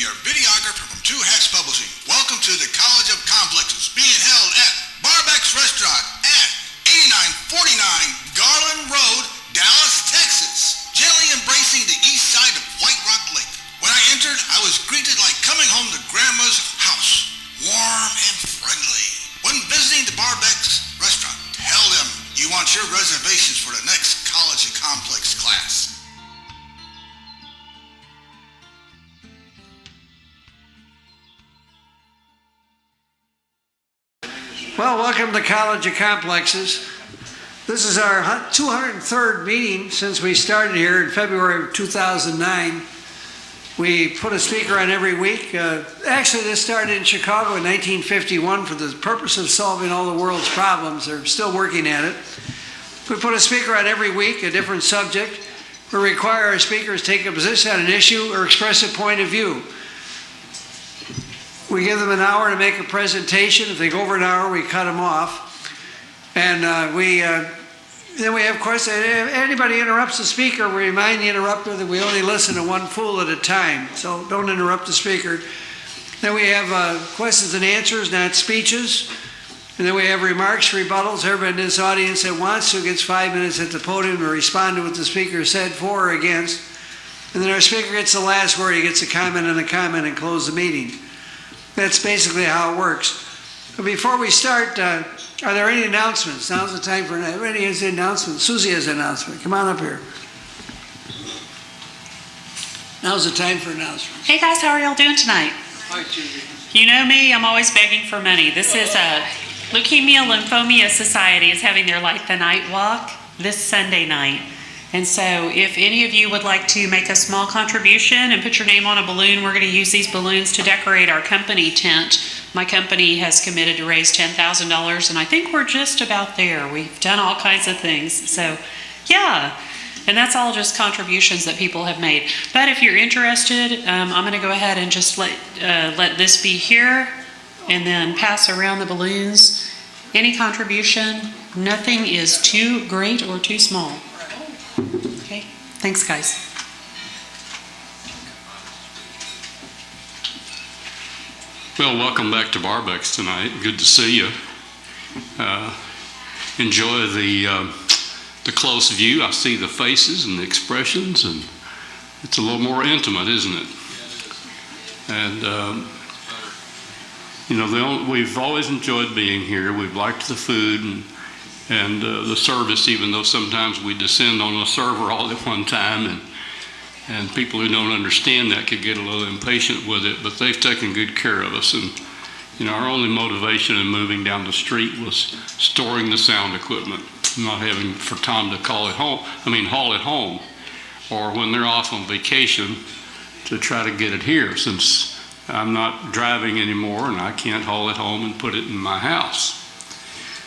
your videographer from Two Hats Publishing. Welcome to the College of Complexes, being held at Barbeck's Restaurant at 8949 Garland Road, Dallas, Texas. Gently embracing the east side of White Rock Lake. When I entered, I was greeted like coming home to Grandma's house, warm and friendly. When visiting the Barbeck's Restaurant, tell them you want your reservations for the next College of Complex class. Well, welcome to College of Complexes. This is our 203rd meeting since we started here in February of 2009. We put a speaker on every week. Actually, this started in Chicago in 1951 for the purpose of solving all the world's problems. They're still working at it. We put a speaker on every week, a different subject. We require our speakers take a position on an issue or express a point of view. We give them an hour to make a presentation. If they go over an hour, we cut them off. And then we have questions. If anybody interrupts the speaker, we remind the interrupter that we only listen to one fool at a time. So don't interrupt the speaker. Then we have questions and answers, not speeches. And then we have remarks, rebuttals. Everybody in this audience that wants to gets 5 minutes at the podium to respond to what the speaker said, for or against. And then our speaker gets the last word. He gets a comment and close the meeting. That's basically how it works. But before we start, are there any announcements? Now's the time for any announcements. Susie has an announcement. Come on up here. Now's the time for announcements. Hey guys, how are y'all doing tonight? Hi, Susie. You know me, I'm always begging for money. This is Leukemia Lymphomia Society is having their Light the Night walk this Sunday night. And so if any of you would like to make a small contribution and put your name on a balloon, we're going to use these balloons to decorate our company tent. My company has committed to raise $10,000, and I think we're just about there. We've done all kinds of things. So, yeah. And that's all just contributions that people have made. But if you're interested, I'm going to go ahead and just let this be here and then pass around the balloons. Any contribution, nothing is too great or too small. Okay, thanks guys. Well, welcome back to Barbeck's tonight. Good to see you. Enjoy the close view. I see the faces and the expressions, and it's a little more intimate, isn't it? And you know, we've always enjoyed being here. We've liked the food and the service, even though sometimes we descend on a server all at one time, and people who don't understand that could get a little impatient with it, but they've taken good care of us. And you know, our only motivation in moving down the street was storing the sound equipment, not having for Tom to haul it home, or when they're off on vacation to try to get it here, since I'm not driving anymore and I can't haul it home and put it in my house.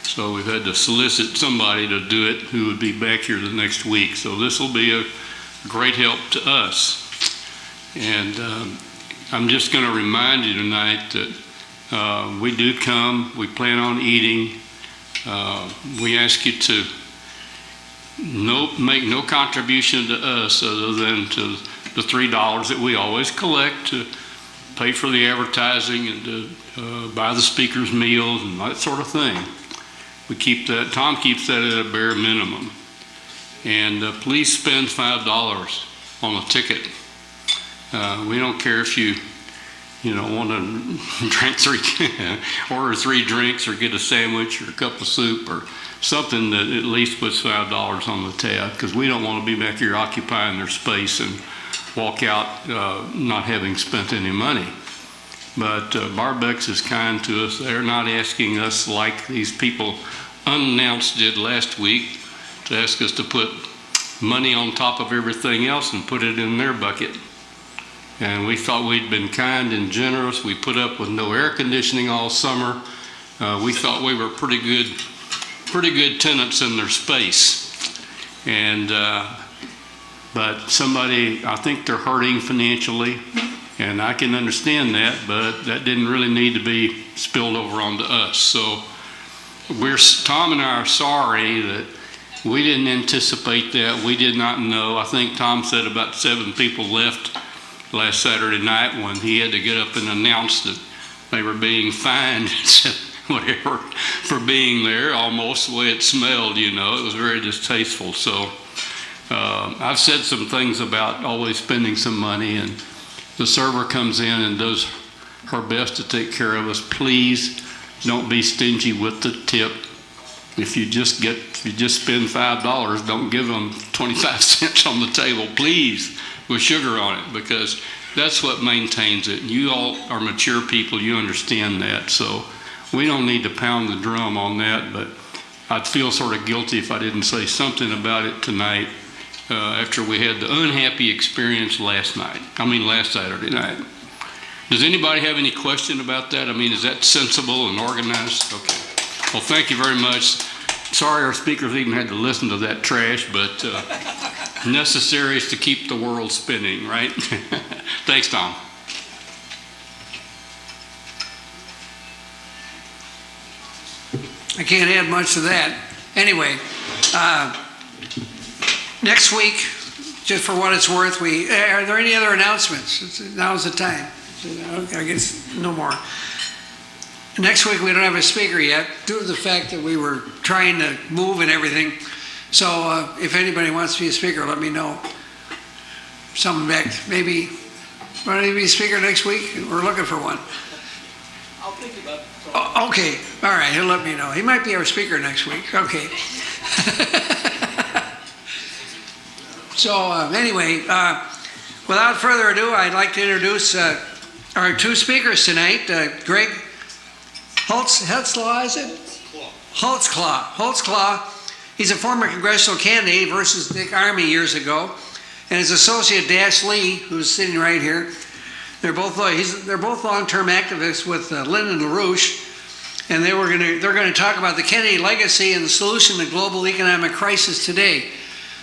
So we've had to solicit somebody to do it who would be back here the next week. So this will be a great help to us. And I'm just going to remind you tonight that we do come, we plan on eating. We ask you to make no contribution to us other than to the $3 that we always collect to pay for the advertising and to buy the speaker's meals and that sort of thing. We keep that, Tom keeps that at a bare minimum. And please spend $5 on a ticket. We don't care if you want to order 3 drinks or get a sandwich or a cup of soup or something that at least puts $5 on the tab, because we don't want to be back here occupying their space and walk out not having spent any money. But Barbeck's is kind to us. They're not asking us, like these people unannounced did last week, to ask us to put money on top of everything else and put it in their bucket. And we thought we'd been kind and generous. We put up with no air conditioning all summer. We thought we were pretty good tenants in their space. And but somebody, I think they're hurting financially, and I can understand that, but that didn't really need to be spilled over onto us. So Tom and I are sorry that we didn't anticipate that. We did not know. I think Tom said about 7 people left last Saturday night when he had to get up and announce that they were being fined, whatever, for being there, almost the way it smelled, you know. It was very distasteful. So I've said some things about always spending some money, and the server comes in and does her best to take care of us. Please don't be stingy with the tip. If you just spend $5, don't give them 25 cents on the table, please, with sugar on it, because that's what maintains it. You all are mature people, you understand that, so we don't need to pound the drum on that, but I'd feel sort of guilty if I didn't say something about it tonight after we had the unhappy experience last Saturday night. Does anybody have any question about that? I mean, is that sensible and organized? Okay. Well, thank you very much. Sorry our speakers even had to listen to that trash, but necessary is to keep the world spinning, right? Thanks, Tom. I can't add much to that. Anyway, next week, just for what it's worth, are there any other announcements? Now's the time. I guess no more. Next week, we don't have a speaker yet, due to the fact that we were trying to move and everything. So if anybody wants to be a speaker, let me know. Someone back, maybe, want to be a speaker next week? We're looking for one. I'll think about it. Oh, okay, all right, he'll let me know. He might be our speaker next week, okay. So anyway, without further ado, I'd like to introduce our two speakers tonight. Greg Holtzclaw, is it? Holtzclaw. He's a former congressional candidate versus Dick Armey years ago, and his associate Dash Lea, who's sitting right here. They're both long-term activists with Lyndon LaRouche, and they're going to talk about the Kennedy legacy and the solution to global economic crisis today.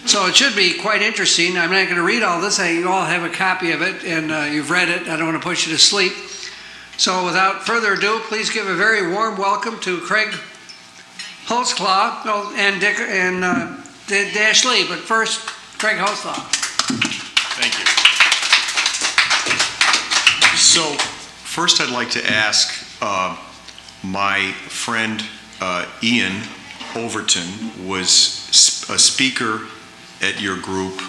So it should be quite interesting. I'm not going to read all this. You all have a copy of it, and you've read it. I don't want to put you to sleep. So without further ado, please give a very warm welcome to Craig Holtzclaw and Dash Lea. But first, Craig Holtzclaw. Thank you. So first I'd like to ask my friend Ian Overton was a speaker at your group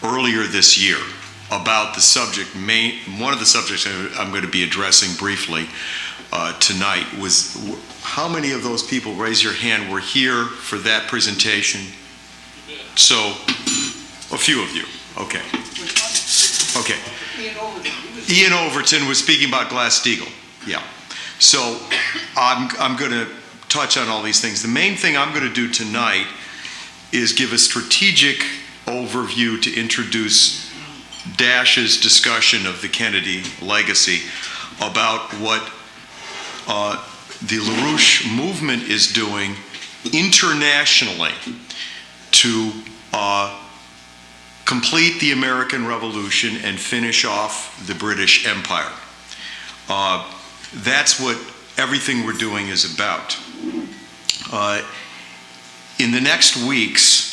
earlier this year about the subject. One of the subjects I'm going to be addressing briefly tonight was how many of those people, raise your hand, were here for that presentation? So a few of you. Okay. Okay. Ian Overton was speaking about Glass-Steagall. Yeah. So I'm going to touch on all these things. The main thing I'm going to do tonight is give a strategic overview to introduce Dash's discussion of the Kennedy legacy, about what the LaRouche movement is doing internationally to complete the American Revolution and finish off the British Empire. That's what everything we're doing is about. In the next weeks,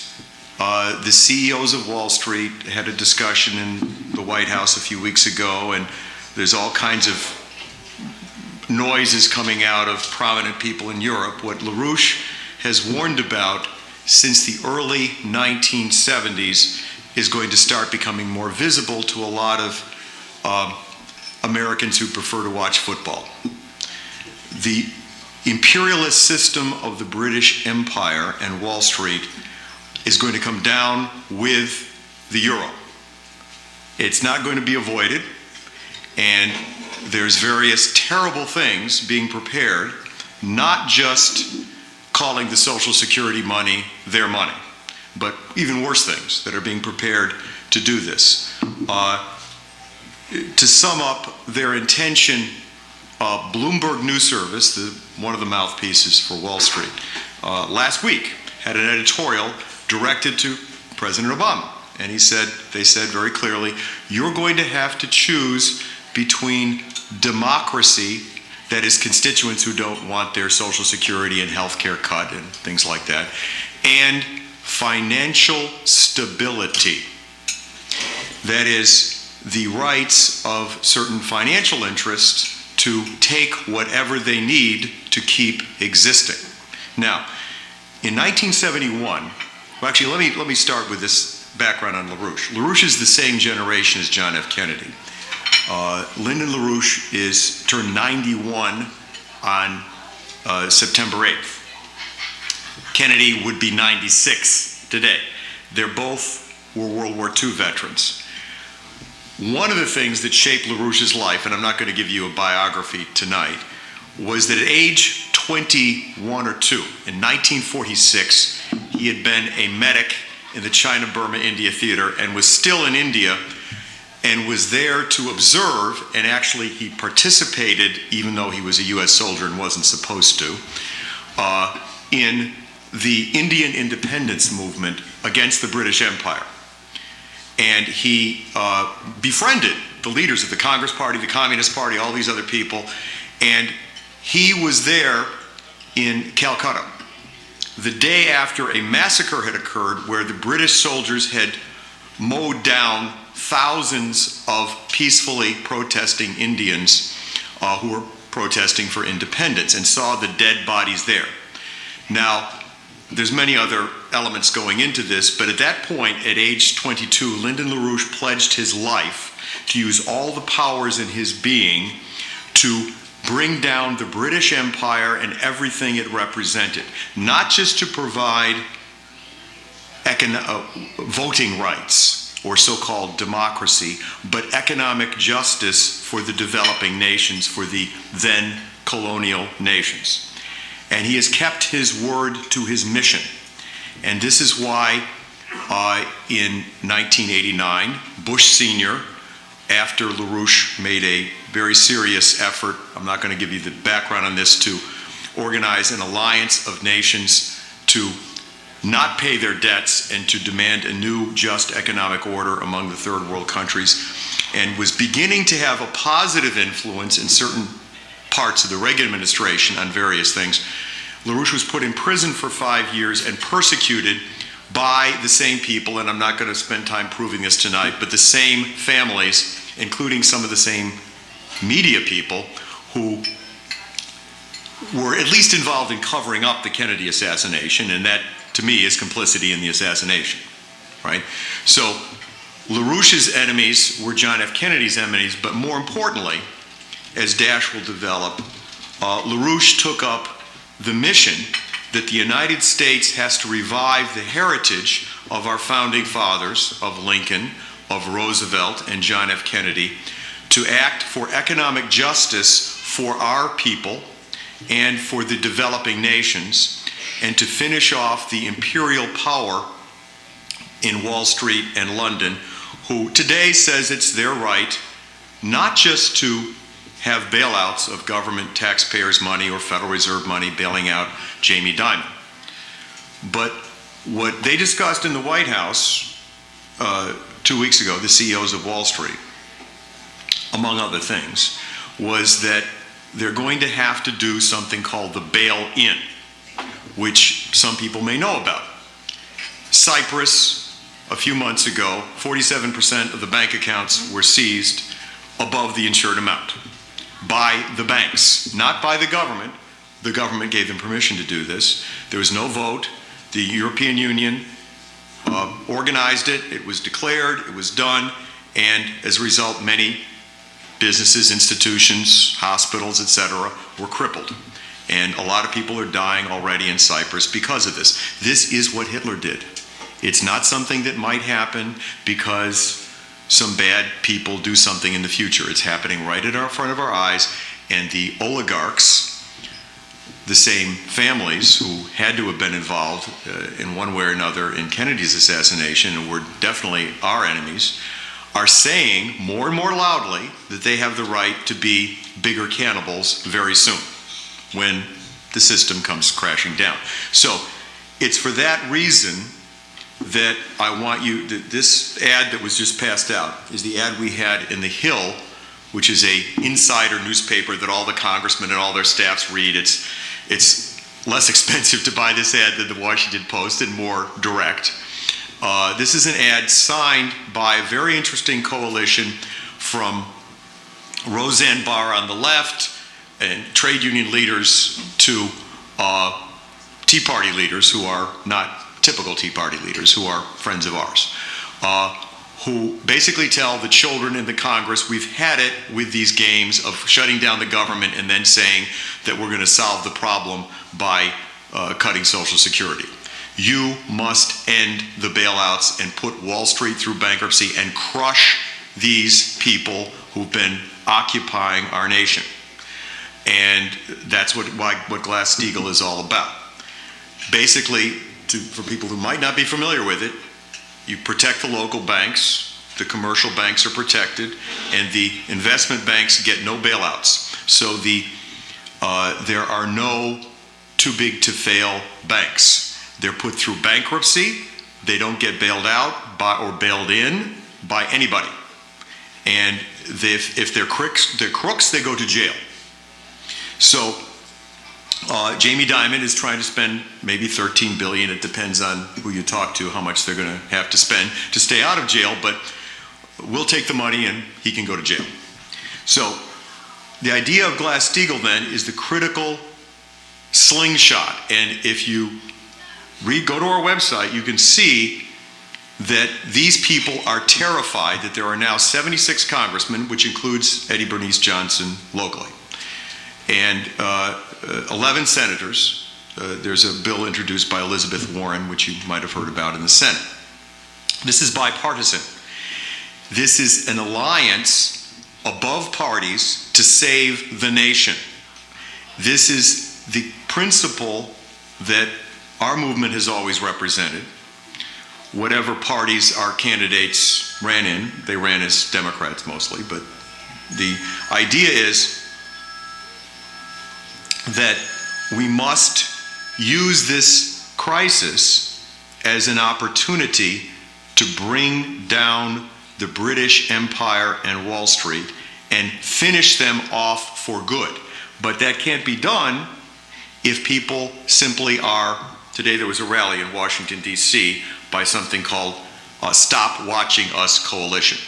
the CEOs of Wall Street had a discussion in the White House a few weeks ago, and there's all kinds of noises coming out of prominent people in Europe. What LaRouche has warned about since the early 1970s is going to start becoming more visible to a lot of Americans who prefer to watch football. The imperialist system of the British Empire and Wall Street is going to come down with the euro. It's not going to be avoided, and there's various terrible things being prepared, not just calling the Social Security money their money, but even worse things that are being prepared to do this. To sum up their intention, Bloomberg News Service, one of the mouthpieces for Wall Street, last week had an editorial directed to President Obama. And they said very clearly, you're going to have to choose between democracy, that is constituents who don't want their Social Security and health care cut and things like that, and financial stability. That is, the rights of certain financial interests to take whatever they need to keep existing. Now, in 1971, well, actually, let me start with this background on LaRouche. LaRouche is the same generation as John F. Kennedy. Lyndon LaRouche turned 91 on September 8th. Kennedy would be 96 today. They're both were World War II veterans. One of the things that shaped LaRouche's life, and I'm not going to give you a biography tonight, was that at age 21 or 2, in 1946, he had been a medic in the China-Burma India Theater and was still in India and was there to observe, and actually he participated, even though he was a U.S. soldier and wasn't supposed to, in the Indian independence movement against the British Empire. And he befriended the leaders of the Congress Party, the Communist Party, all these other people, and he was there in Calcutta the day after a massacre had occurred where the British soldiers had mowed down thousands of peacefully protesting Indians who were protesting for independence, and saw the dead bodies there. Now, there's many other elements going into this, but at that point, at age 22, Lyndon LaRouche pledged his life to use all the powers in his being to bring down the British Empire and everything it represented, not just to provide voting rights or so-called democracy, but economic justice for the developing nations, for the then colonial nations. And he has kept his word to his mission. And this is why in 1989, Bush Sr., after LaRouche made a very serious effort, I'm not going to give you the background on this, to organize an alliance of nations to not pay their debts and to demand a new just economic order among the third world countries, and was beginning to have a positive influence in certain parts of the Reagan administration on various things. LaRouche was put in prison for 5 years and persecuted by the same people, and I'm not going to spend time proving this tonight, but the same families, including some of the same media people who were at least involved in covering up the Kennedy assassination, and that, to me, is complicity in the assassination, right? So LaRouche's enemies were John F. Kennedy's enemies, but more importantly, as Dash will develop, LaRouche took up the mission that the United States has to revive the heritage of our founding fathers, of Lincoln, of Roosevelt, and John F. Kennedy, to act for economic justice for our people and for the developing nations, and to finish off the imperial power in Wall Street and London, who today says it's their right not just to have bailouts of government taxpayers' money or Federal Reserve money bailing out Jamie Dimon. But what they discussed in the White House 2 weeks ago, the CEOs of Wall Street, among other things, was that they're going to have to do something called the bail-in, which some people may know about. Cyprus, a few months ago, 47% of the bank accounts were seized above the insured amount by the banks, not by the government. The government gave them permission to do this. There was no vote. The European Union organized it. It was declared. It was done. And as a result, many businesses, institutions, hospitals, etc., were crippled. And a lot of people are dying already in Cyprus because of this. This is what Hitler did. It's not something that might happen because some bad people do something in the future. It's happening right in front of our eyes, and the oligarchs, the same families who had to have been involved in one way or another in Kennedy's assassination and were definitely our enemies, are saying more and more loudly that they have the right to be bigger cannibals very soon when the system comes crashing down. So it's for that reason that I want you, this ad that was just passed out is the ad we had in The Hill, which is a insider newspaper that all the congressmen and all their staffs read. It's less expensive to buy this ad than the Washington Post and more direct. This is an ad signed by a very interesting coalition from Roseanne Barr on the left and trade union leaders to Tea Party leaders who are not typical Tea Party leaders, who are friends of ours, who basically tell the children in the Congress, we've had it with these games of shutting down the government and then saying that we're going to solve the problem by cutting Social Security. You must end the bailouts and put Wall Street through bankruptcy and crush these people who've been occupying our nation. And that's what Glass-Steagall is all about. Basically, for people who might not be familiar with it, you protect the local banks, the commercial banks are protected, and the investment banks get no bailouts. So there are no too big to fail banks. They're put through bankruptcy, they don't get bailed out or bailed in by anybody. And if they're crooks, they go to jail. So Jamie Dimon is trying to spend maybe $13 billion. It depends on who you talk to, how much they're going to have to spend to stay out of jail, but we'll take the money and he can go to jail. So the idea of Glass-Steagall then is the critical slingshot. And if you go to our website, you can see that these people are terrified that there are now 76 congressmen, which includes Eddie Bernice Johnson locally, and 11 senators. There's a bill introduced by Elizabeth Warren, which you might have heard about in the Senate. This is bipartisan. This is an alliance above parties to save the nation. This is the principle that our movement has always represented. Whatever parties our candidates ran in, they ran as Democrats mostly, but the idea is that we must use this crisis as an opportunity to bring down the British Empire and Wall Street and finish them off for good. But that can't be done if people simply are. Today there was a rally in Washington, D.C. by something called Stop Watching Us Coalition.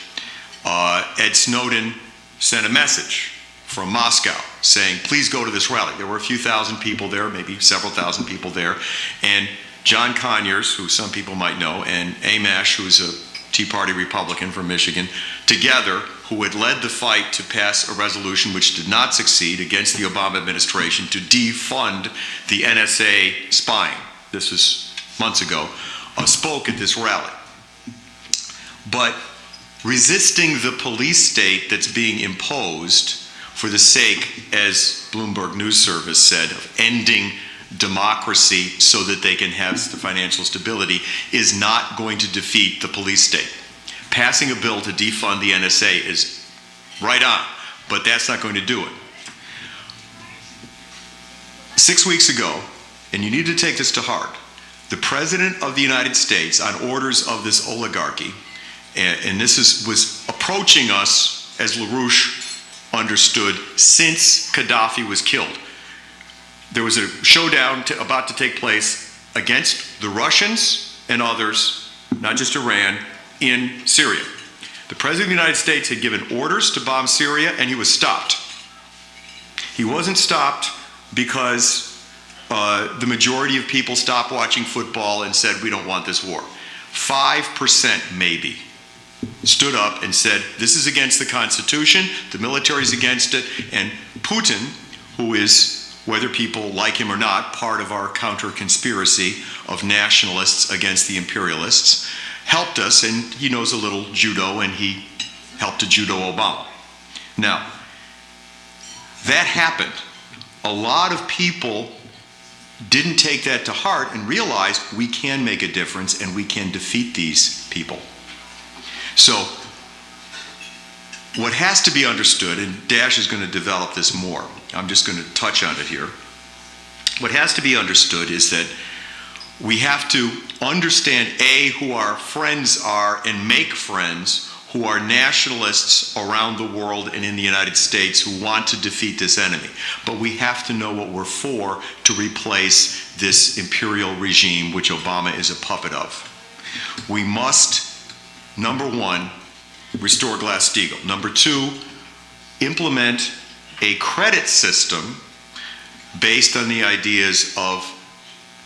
Ed Snowden sent a message from Moscow saying, please go to this rally. There were a few thousand people there, maybe several thousand people there. And John Conyers, who some people might know, and Amash, who's a Tea Party Republican from Michigan, together, who had led the fight to pass a resolution which did not succeed against the Obama administration to defund the NSA spying. This was months ago, spoke at this rally. But resisting the police state that's being imposed for the sake, as Bloomberg News Service said, of ending democracy so that they can have the financial stability, is not going to defeat the police state. Passing a bill to defund the NSA is right on, but that's not going to do it. 6 weeks ago, and you need to take this to heart, the President of the United States, on orders of this oligarchy, and this was approaching us, as LaRouche understood, since Gaddafi was killed. There was a showdown about to take place against the Russians and others, not just Iran, in Syria. The President of the United States had given orders to bomb Syria, and he was stopped. He wasn't stopped because the majority of people stopped watching football and said, we don't want this war. 5% maybe stood up and said, this is against the Constitution, the military's against it, and Putin, who is, whether people like him or not, part of our counter-conspiracy of nationalists against the imperialists, helped us, and he knows a little judo, and he helped to judo Obama. Now, that happened. A lot of people didn't take that to heart and realized we can make a difference and we can defeat these people. So, what has to be understood, and Dash is going to develop this more, I'm just going to touch on it here. What has to be understood is that we have to understand, A, who our friends are and make friends who are nationalists around the world and in the United States who want to defeat this enemy. But we have to know what we're for to replace this imperial regime which Obama is a puppet of. We must, number one, restore Glass-Steagall. Number 2, implement a credit system based on the ideas of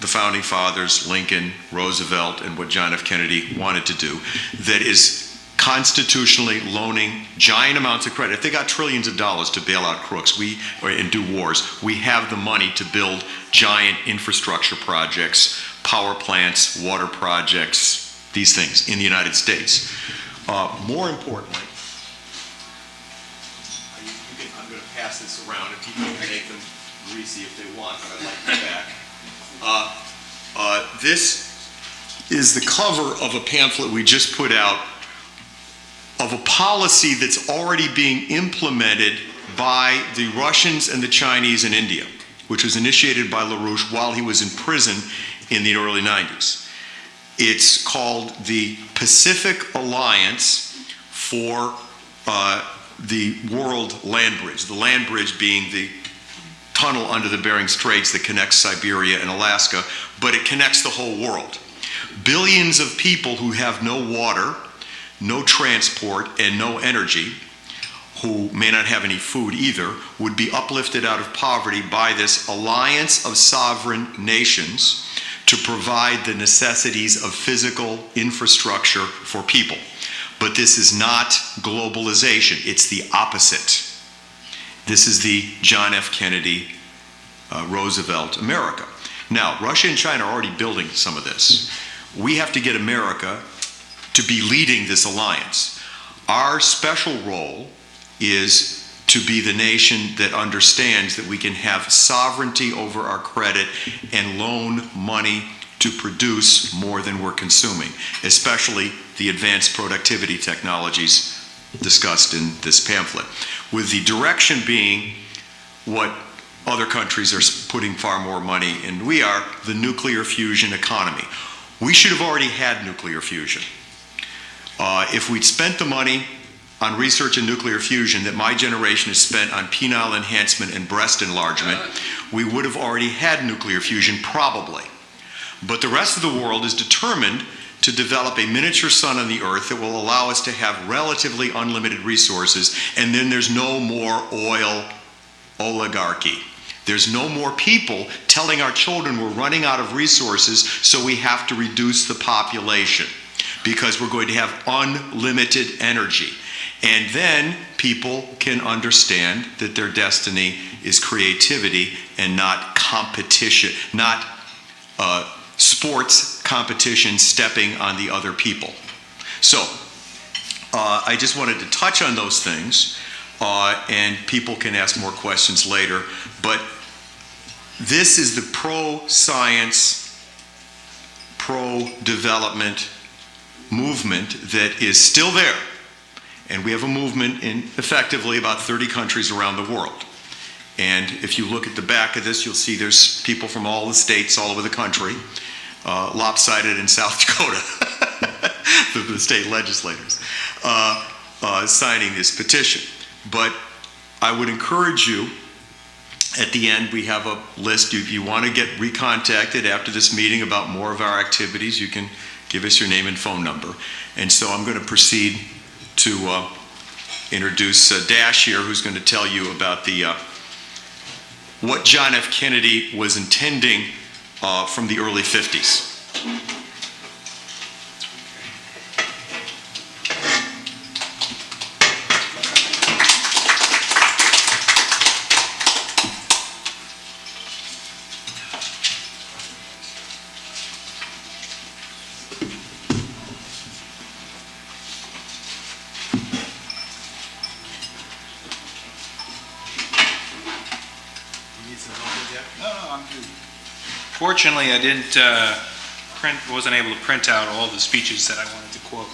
the founding fathers, Lincoln, Roosevelt, and what John F. Kennedy wanted to do, that is constitutionally loaning giant amounts of credit. If they got trillions of dollars to bail out crooks and do wars, we have the money to build giant infrastructure projects, power plants, water projects, these things in the United States. More importantly, I'm going to pass this around and people can make them greasy if they want, but I'd like it back. This is the cover of a pamphlet we just put out of a policy that's already being implemented by the Russians and the Chinese in India, which was initiated by LaRouche while he was in prison in the early 90s. It's called the Pacific Alliance for the World Land Bridge, the land bridge being the tunnel under the Bering Straits that connects Siberia and Alaska, but it connects the whole world. Billions of people who have no water, no transport, and no energy, who may not have any food either, would be uplifted out of poverty by this alliance of sovereign nations to provide the necessities of physical infrastructure for people. But this is not globalization, it's the opposite. This is the John F. Kennedy, Roosevelt America. Now, Russia and China are already building some of this. We have to get America to be leading this alliance. Our special role is to be the nation that understands that we can have sovereignty over our credit and loan money to produce more than we're consuming, especially the advanced productivity technologies discussed in this pamphlet, with the direction being what other countries are putting far more money in. We are the nuclear fusion economy. We should have already had nuclear fusion. If we'd spent the money on research in nuclear fusion that my generation has spent on penile enhancement and breast enlargement, we would have already had nuclear fusion, probably. But the rest of the world is determined to develop a miniature sun on the earth that will allow us to have relatively unlimited resources, and then there's no more oil oligarchy. There's no more people telling our children we're running out of resources, so we have to reduce the population because we're going to have unlimited energy. And then people can understand that their destiny is creativity and not competition, not sports competition stepping on the other people. So I just wanted to touch on those things, and people can ask more questions later. But this is the pro-science, pro-development movement that is still there. And we have a movement in effectively about 30 countries around the world. And if you look at the back of this, you'll see there's people from all the states all over the country, lopsided in South Dakota, the state legislators, signing this petition. But I would encourage you, at the end we have a list. If you want to get recontacted after this meeting about more of our activities, you can give us your name and phone number. And so I'm going to proceed to introduce Dash here, who's going to tell you about the what John F. Kennedy was intending from the early 50s. Fortunately, I wasn't able to print out all the speeches that I wanted to quote.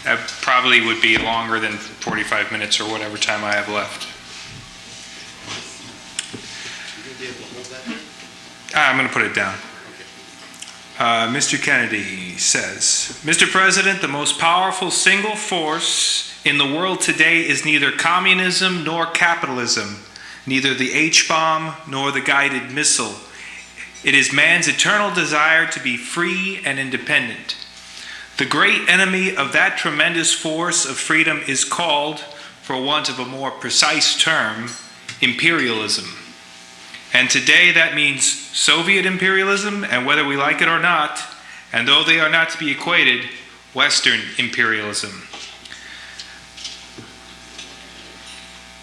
That probably would be longer than 45 minutes or whatever time I have left. I'm going to put it down. Mr. Kennedy says, Mr. President, the most powerful single force in the world today is neither communism nor capitalism, neither the H-bomb nor the guided missile. It is man's eternal desire to be free and independent. The great enemy of that tremendous force of freedom is called, for want of a more precise term, imperialism. And today that means Soviet imperialism, and whether we like it or not, and though they are not to be equated, Western imperialism.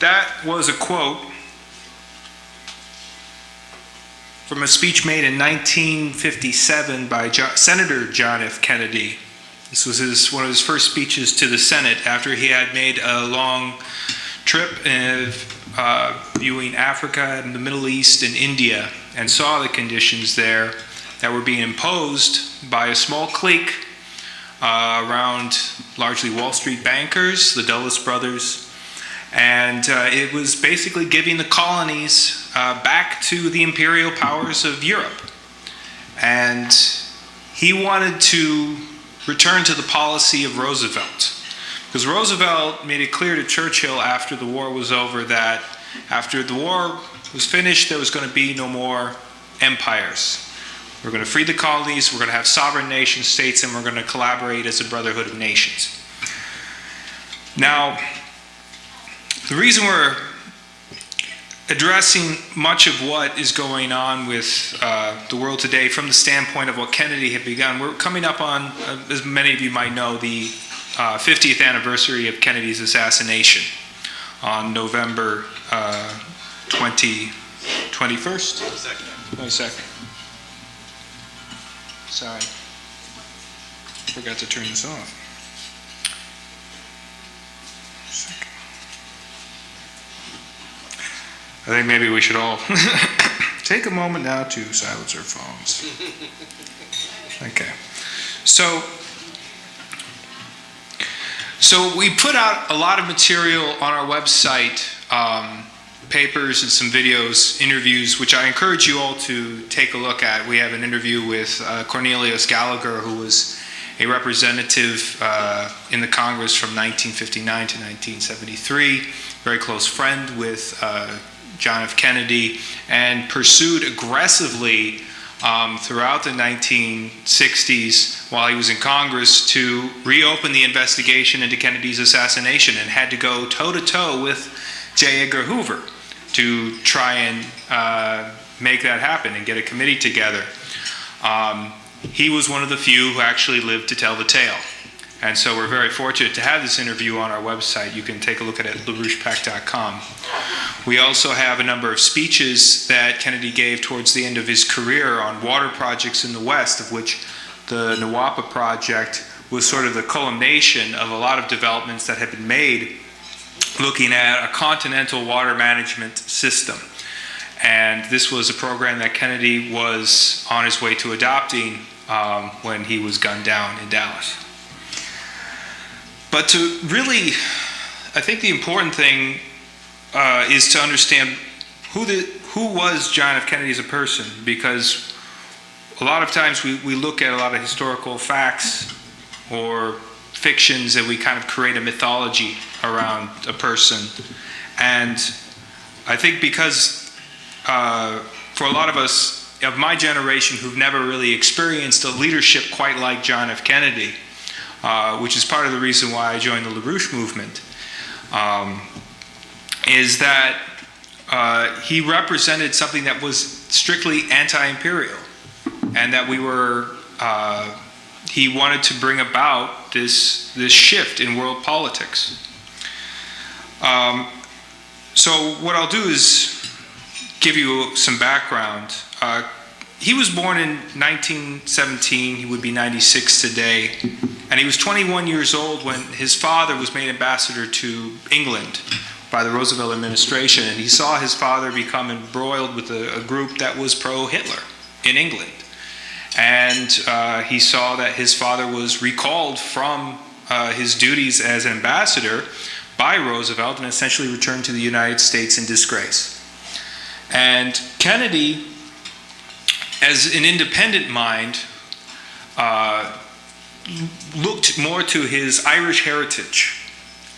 That was a quote from a speech made in 1957 by Senator John F. Kennedy. This was one of his first speeches to the Senate after he had made a long trip viewing Africa and the Middle East and India, and saw the conditions there that were being imposed by a small clique around largely Wall Street bankers, the Dulles brothers, and it was basically giving the colonies back to the imperial powers of Europe. And he wanted to return to the policy of Roosevelt, because Roosevelt made it clear to Churchill after the war was over that after the war was finished, there was going to be no more empires. We're going to free the colonies, we're going to have sovereign nation states, and we're going to collaborate as a brotherhood of nations. Now, the reason we're addressing much of what is going on with the world today from the standpoint of what Kennedy had begun, we're coming up on, as many of you might know, the 50th anniversary of Kennedy's assassination on November 21st? 22nd. Sorry. Forgot to turn this off. I think maybe we should all take a moment now to silence our phones. Okay. So we put out a lot of material on our website, papers and some videos, interviews, which I encourage you all to take a look at. We have an interview with Cornelius Gallagher, who was a representative in the Congress from 1959 to 1973, very close friend with John F. Kennedy, and pursued aggressively throughout the 1960s while he was in Congress to reopen the investigation into Kennedy's assassination, and had to go toe-to-toe with J. Edgar Hoover to try and make that happen and get a committee together. He was one of the few who actually lived to tell the tale. And so we're very fortunate to have this interview on our website. You can take a look at it at LaRouchePAC.com. We also have a number of speeches that Kennedy gave towards the end of his career on water projects in the West, of which the Nawapa project was sort of the culmination of a lot of developments that had been made looking at a continental water management system. And this was a program that Kennedy was on his way to adopting when he was gunned down in Dallas. But to really, I think the important thing is to understand who was John F. Kennedy as a person, because a lot of times we look at a lot of historical facts or fictions and we kind of create a mythology around a person. And I think because for a lot of us of my generation who've never really experienced a leadership quite like John F. Kennedy, which is part of the reason why I joined the LaRouche movement, is that he represented something that was strictly anti-imperial, and that he wanted to bring about this shift in world politics. So what I'll do is give you some background. He was born in 1917. He would be 96 today. And he was 21 years old when his father was made ambassador to England by the Roosevelt administration. And he saw his father become embroiled with a group that was pro-Hitler in England. And he saw that his father was recalled from his duties as ambassador by Roosevelt and essentially returned to the United States in disgrace. And Kennedy, as an independent mind, looked more to his Irish heritage,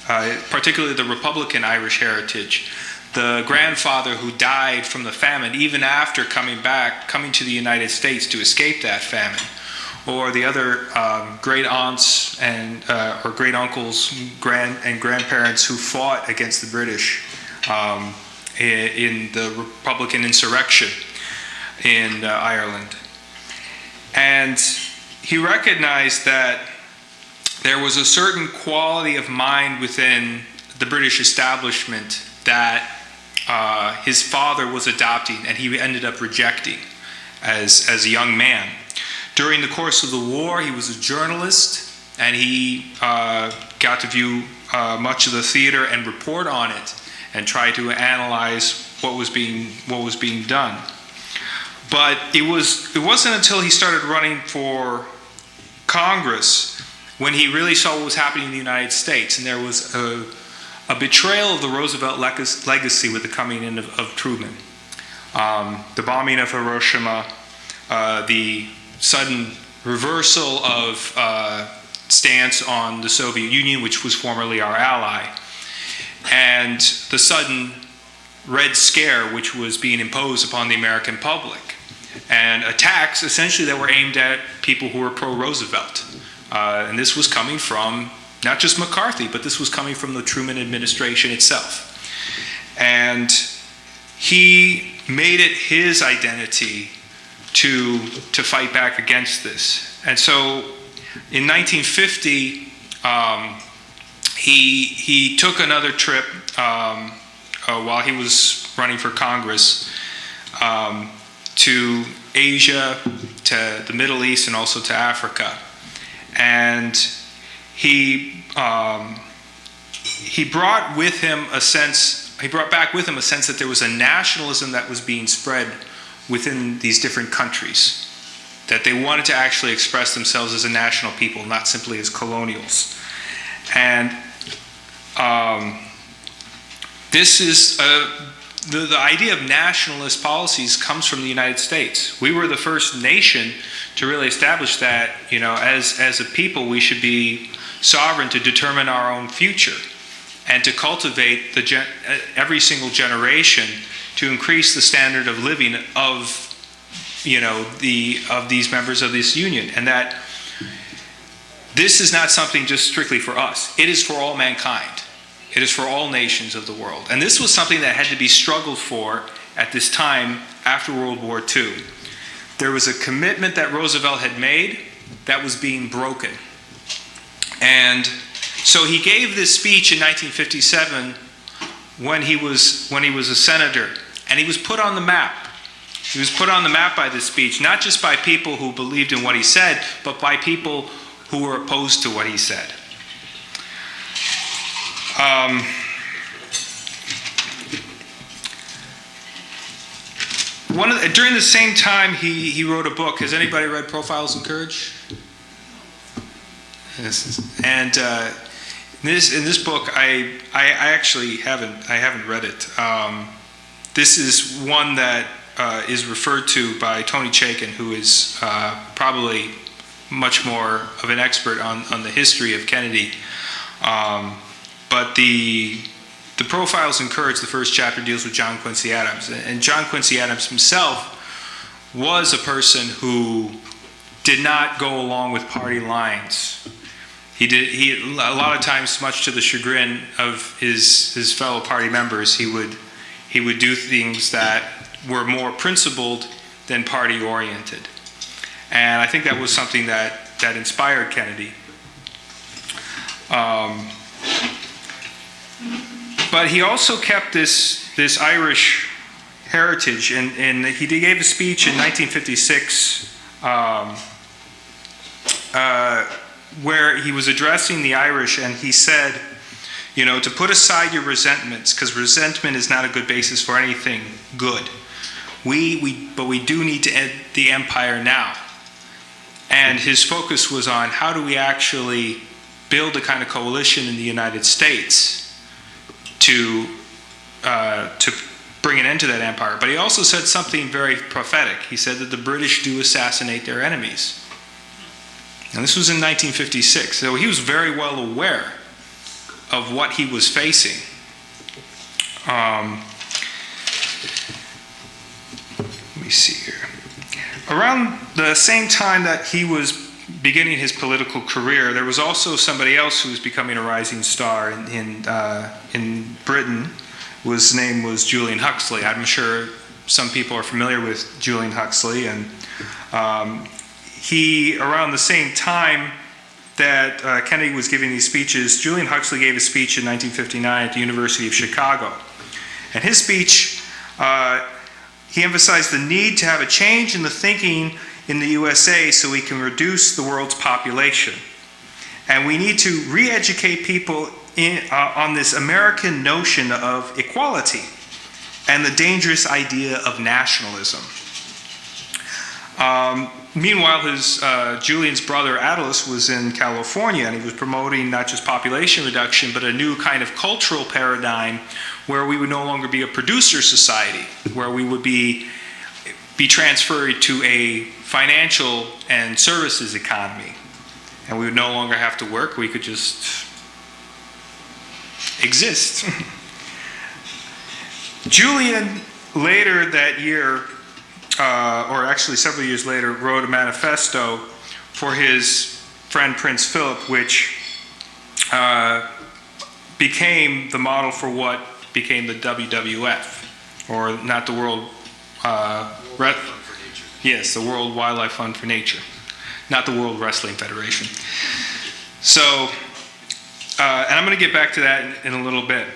particularly the Republican Irish heritage. The grandfather who died from the famine, even after coming to the United States to escape that famine, or the other great aunts and or great uncles, grandparents who fought against the British in the Republican insurrection in Ireland. And he recognized that there was a certain quality of mind within the British establishment that his father was adopting and he ended up rejecting as a young man. During the course of the war, he was a journalist, and he got to view much of the theater and report on it and try to analyze what was being done. But it wasn't until he started running for Congress when he really saw what was happening in the United States, and there was a betrayal of the Roosevelt legacy with the coming in of Truman. The bombing of Hiroshima, the sudden reversal of stance on the Soviet Union, which was formerly our ally, and the sudden Red Scare, which was being imposed upon the American public, and attacks essentially that were aimed at people who were pro-Roosevelt. And this was coming from not just McCarthy, but this was coming from the Truman administration itself. And he made it his identity to fight back against this. And so in 1950, he took another trip while he was running for Congress to Asia, to the Middle East, and also to Africa. And he brought back with him a sense that there was a nationalism that was being spread within these different countries, that they wanted to actually express themselves as a national people, not simply as colonials. And this is the idea of nationalist policies comes from the United States. We were the first nation to really establish that, as a people, we should be sovereign to determine our own future and to cultivate every single generation to increase the standard of living of these members of this union, and that this is not something just strictly for us. It is for all mankind. It is for all nations of the world. And this was something that had to be struggled for at this time after World War II. There was a commitment that Roosevelt had made that was being broken. And so he gave this speech in 1957 when he was a senator, and he was put on the map. He was put on the map by this speech, not just by people who believed in what he said, but by people who were opposed to what he said. During the same time, he wrote a book. Has anybody read Profiles in Courage? Yes. And in this book, I actually haven't read it. This is one that is referred to by Tony Chaikin, who is probably much more of an expert on the history of Kennedy. But the Profiles in Courage, the first chapter, deals with John Quincy Adams. And John Quincy Adams himself was a person who did not go along with party lines. He a lot of times, much to the chagrin of his fellow party members, he would do things that were more principled than party oriented. And I think that was something that inspired Kennedy. But he also kept this Irish heritage, and he gave a speech in 1956 where he was addressing the Irish, and he said, to put aside your resentments, because resentment is not a good basis for anything good. But we do need to end the empire now. And his focus was on how do we actually build a kind of coalition in the United States to bring an end to that empire. But he also said something very prophetic. He said that the British do assassinate their enemies. And this was in 1956. So he was very well aware of what he was facing. Let me see here. Around the same time that he was beginning his political career, there was also somebody else who was becoming a rising star in Britain. His name was Julian Huxley. I'm sure some people are familiar with Julian Huxley, and he, around the same time that Kennedy was giving these speeches, Julian Huxley gave a speech in 1959 at the University of Chicago. And his speech, he emphasized the need to have a change in the thinking in the USA so we can reduce the world's population. And we need to re-educate people on this American notion of equality and the dangerous idea of nationalism. Meanwhile, Julian's brother Attalus was in California, and he was promoting not just population reduction, but a new kind of cultural paradigm where we would no longer be a producer society, where we would be transferred to a financial and services economy. And we would no longer have to work, we could just exist. Julian later that year, or actually several years later, wrote a manifesto for his friend Prince Philip, which became the model for what became the WWF, or not the World Yes, the World Wildlife Fund for Nature, not the World Wrestling Federation. So, and I'm going to get back to that in a little bit.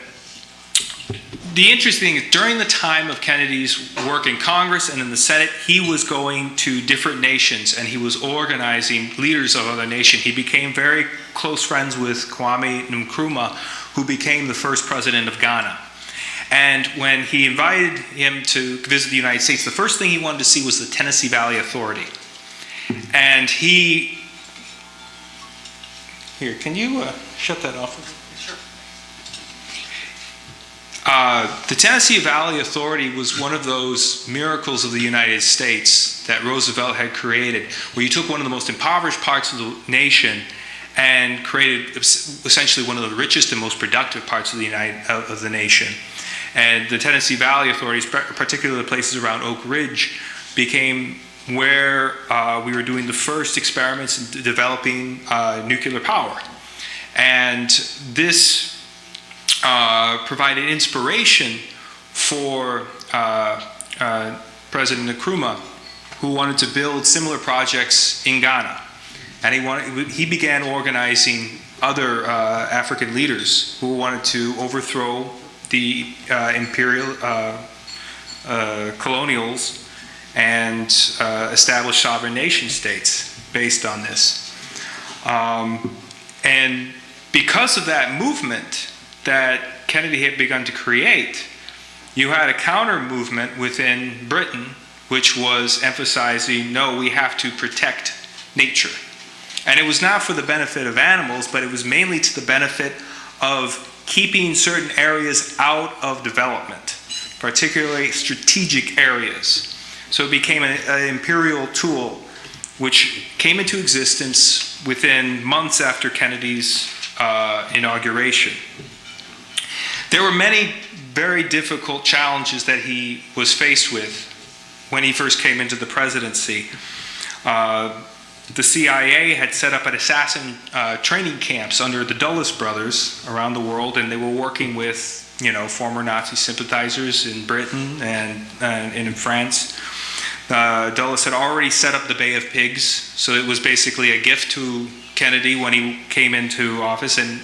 The interesting thing is, during the time of Kennedy's work in Congress and in the Senate, he was going to different nations and he was organizing leaders of other nations. He became very close friends with Kwame Nkrumah, who became the first president of Ghana. And when he invited him to visit the United States, the first thing he wanted to see was the Tennessee Valley Authority. And he... Here, can you shut that off? The Tennessee Valley Authority was one of those miracles of the United States that Roosevelt had created, where you took one of the most impoverished parts of the nation and created essentially one of the richest and most productive parts of the nation. And the Tennessee Valley Authorities, particularly the places around Oak Ridge, became where we were doing the first experiments in developing nuclear power. And this provided inspiration for President Nkrumah, who wanted to build similar projects in Ghana. And he began organizing other African leaders who wanted to overthrow the imperial colonials and establish sovereign nation states based on this. And because of that movement that Kennedy had begun to create, you had a counter movement within Britain which was emphasizing, no, we have to protect nature. And it was not for the benefit of animals, but it was mainly to the benefit of keeping certain areas out of development, particularly strategic areas. So it became an imperial tool which came into existence within months after Kennedy's inauguration. There were many very difficult challenges that he was faced with when he first came into the presidency. The CIA had set up an assassin training camps under the Dulles brothers around the world, and they were working with, former Nazi sympathizers in Britain and in France. Dulles had already set up the Bay of Pigs, so it was basically a gift to Kennedy when he came into office, and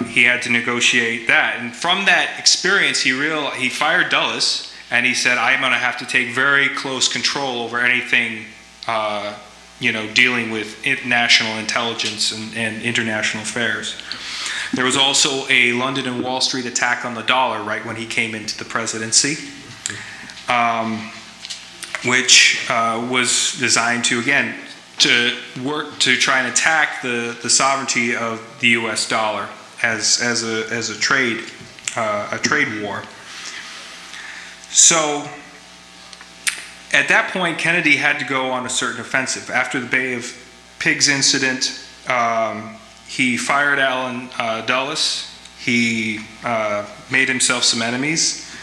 he had to negotiate that. And from that experience, he fired Dulles, and he said, I'm going to have to take very close control over anything dealing with national intelligence and international affairs. There was also a London and Wall Street attack on the dollar right when he came into the presidency, which was designed to work to try and attack the sovereignty of the U.S. dollar as a trade war. So at that point, Kennedy had to go on a certain offensive. After the Bay of Pigs incident, he fired Allen Dulles. He made himself some enemies,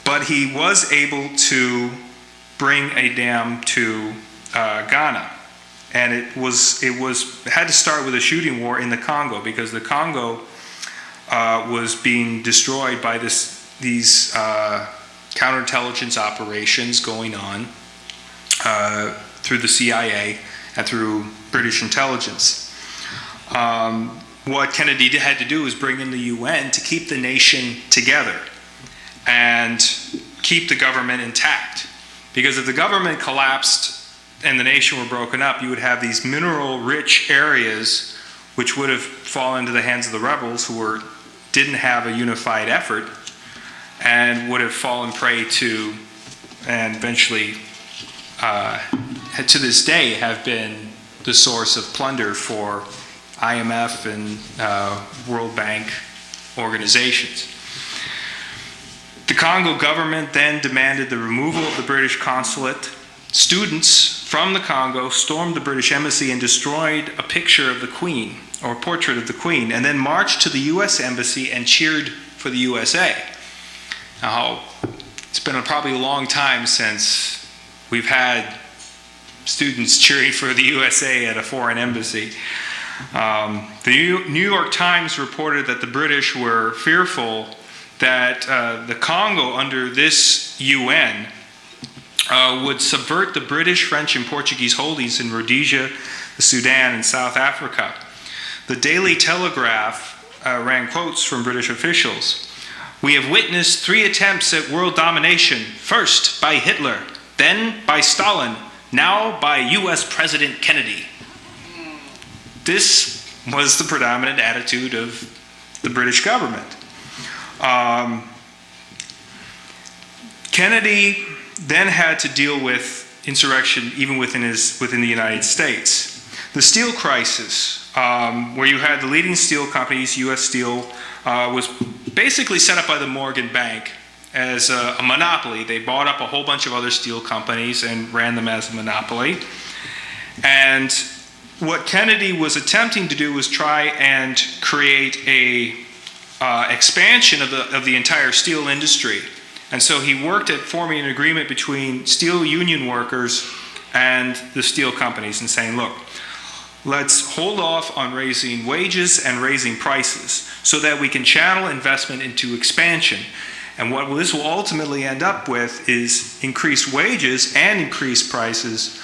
but he was able to bring a dam to Ghana. And it had to start with a shooting war in the Congo, because the Congo was being destroyed by these counterintelligence operations going on through the CIA and through British intelligence. What Kennedy had to do was bring in the UN to keep the nation together and keep the government intact. Because if the government collapsed and the nation were broken up, you would have these mineral-rich areas which would have fallen into the hands of the rebels, who didn't have a unified effort, and would have fallen prey to, and eventually, to this day, have been the source of plunder for IMF and World Bank organizations. The Congo government then demanded the removal of the British consulate. Students from the Congo stormed the British embassy and destroyed a picture of the Queen, or a portrait of the Queen, and then marched to the US embassy and cheered for the USA. Now, it's been probably a long time since we've had students cheering for the USA at a foreign embassy. The New York Times reported that the British were fearful that the Congo, under this UN, would subvert the British, French, and Portuguese holdings in Rhodesia, the Sudan, and South Africa. The Daily Telegraph ran quotes from British officials. "We have witnessed 3 attempts at world domination, first by Hitler, then by Stalin, now by US President Kennedy." This was the predominant attitude of the British government. Kennedy then had to deal with insurrection even within the United States. The steel crisis, where you had the leading steel companies, U.S. Steel, was basically set up by the Morgan Bank as a monopoly. They bought up a whole bunch of other steel companies and ran them as a monopoly. And what Kennedy was attempting to do was try and create a expansion of the entire steel industry. And so he worked at forming an agreement between steel union workers and the steel companies and saying, look, let's hold off on raising wages and raising prices so that we can channel investment into expansion. And what this will ultimately end up with is increased wages and increased prices,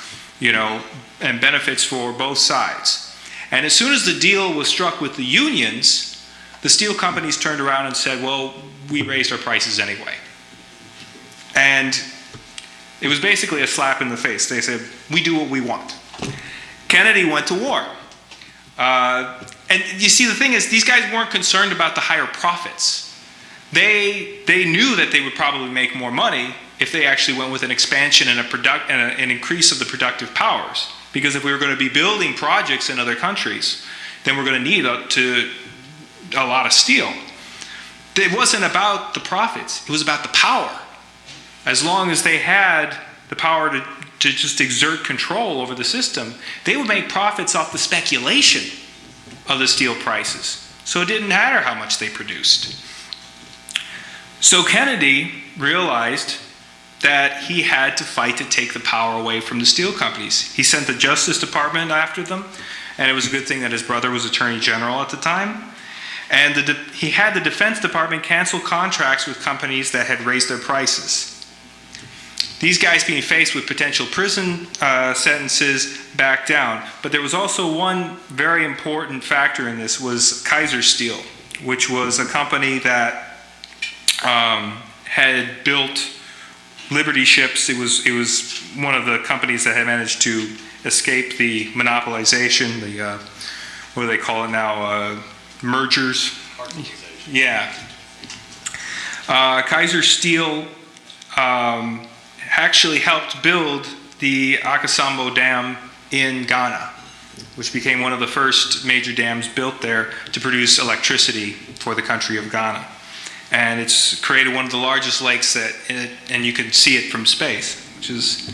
and benefits for both sides. And as soon as the deal was struck with the unions, the steel companies turned around and said, well, we raised our prices anyway. And it was basically a slap in the face. They said, we do what we want. Kennedy went to war. And you see, the thing is, these guys weren't concerned about the higher profits. They knew that they would probably make more money if they actually went with an expansion and an increase of the productive powers. Because if we were going to be building projects in other countries, then we're going to need a lot of steel. It wasn't about the profits. It was about the power. As long as they had the power to just exert control over the system, they would make profits off the speculation of the steel prices. So it didn't matter how much they produced. So Kennedy realized that he had to fight to take the power away from the steel companies. He sent the Justice Department after them, and it was a good thing that his brother was Attorney General at the time. And he had the Defense Department cancel contracts with companies that had raised their prices. These guys, being faced with potential prison sentences, backed down. But there was also one very important factor in this, was Kaiser Steel, which was a company that had built Liberty ships. It was one of the companies that had managed to escape the monopolization, the what do they call it now? Mergers. Yeah. Kaiser Steel actually helped build the Akasambo Dam in Ghana, which became one of the first major dams built there to produce electricity for the country of Ghana. And it's created one of the largest lakes and you can see it from space, which is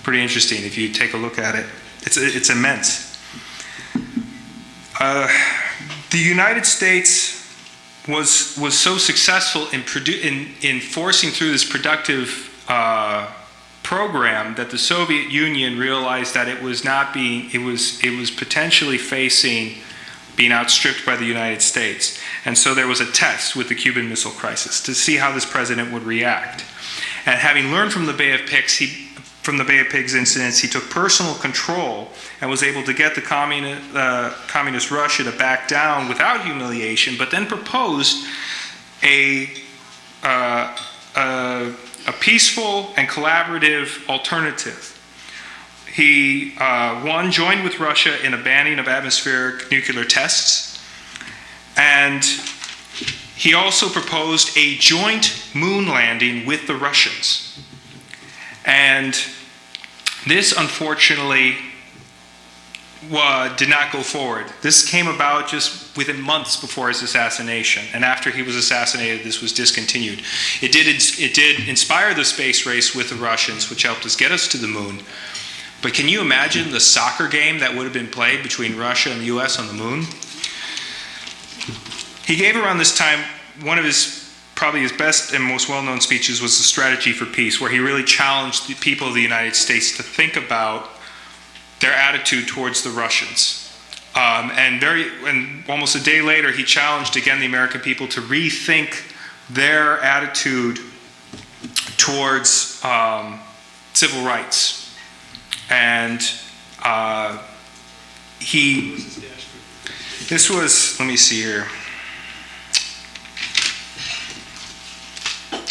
pretty interesting if you take a look at it. It's immense. The United States was so successful in forcing through this productive program that the Soviet Union realized that it was potentially facing being outstripped by the United States. And so there was a test with the Cuban Missile Crisis to see how this president would react. And having learned from the Bay of Pigs incidents, he took personal control and was able to get the communist Russia to back down without humiliation, but then proposed a peaceful and collaborative alternative. He, joined with Russia in a banning of atmospheric nuclear tests, and he also proposed a joint moon landing with the Russians. And this, unfortunately, did not go forward. This came about just within months before his assassination, and after he was assassinated, this was discontinued. It did inspire the space race with the Russians, which helped us get us to the moon. But can you imagine the soccer game that would have been played between Russia and the US on the moon? He gave around this time one of probably his best and most well-known speeches was The Strategy for Peace, where he really challenged the people of the United States to think about their attitude towards the Russians. And almost a day later, he challenged again the American people to rethink their attitude towards civil rights. And this was, let me see here.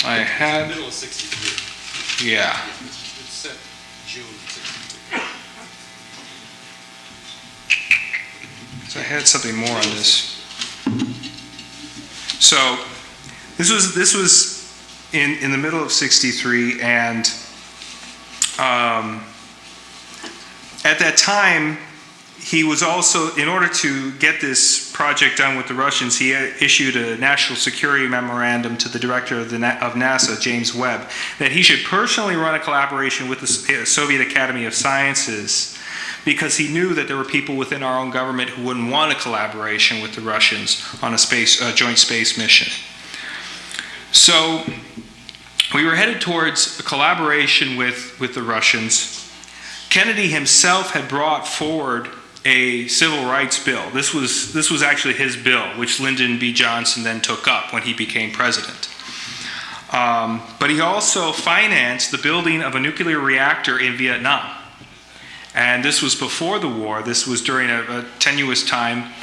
I had, Middle of 63. yeah. It's set June 63. So I had something more on this. So this was in the middle of 63, and at that time, he was also, in order to get this project done with the Russians, he issued a national security memorandum to the director of NASA, James Webb, that he should personally run a collaboration with the Soviet Academy of Sciences, because he knew that there were people within our own government who wouldn't want a collaboration with the Russians on a joint space mission. So we were headed towards a collaboration with the Russians. Kennedy himself had brought forward a civil rights bill. This was actually his bill, which Lyndon B. Johnson then took up when he became president. But he also financed the building of a nuclear reactor in Vietnam. And this was before the war. This was during a tenuous time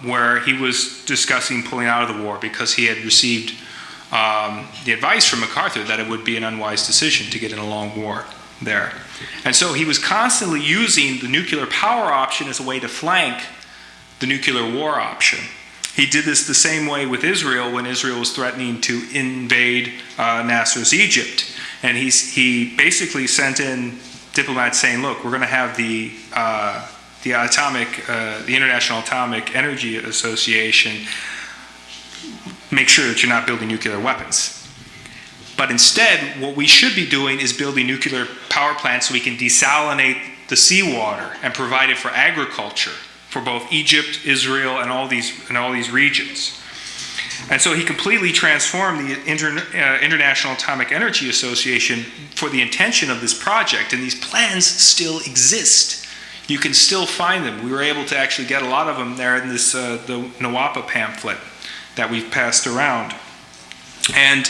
where he was discussing pulling out of the war because he had received the advice from MacArthur that it would be an unwise decision to get in a long war there. And so he was constantly using the nuclear power option as a way to flank the nuclear war option. He did this the same way with Israel when Israel was threatening to invade Nasser's Egypt. And he basically sent in diplomats saying, look, we're going to have the International Atomic Energy Association make sure that you're not building nuclear weapons. But instead, what we should be doing is building nuclear power plants so we can desalinate the seawater and provide it for agriculture for both Egypt, Israel, and all these regions. And so he completely transformed the International Atomic Energy Association for the intention of this project, and these plans still exist. You can still find them. We were able to actually get a lot of them there in this the Nawapa pamphlet that we've passed around. And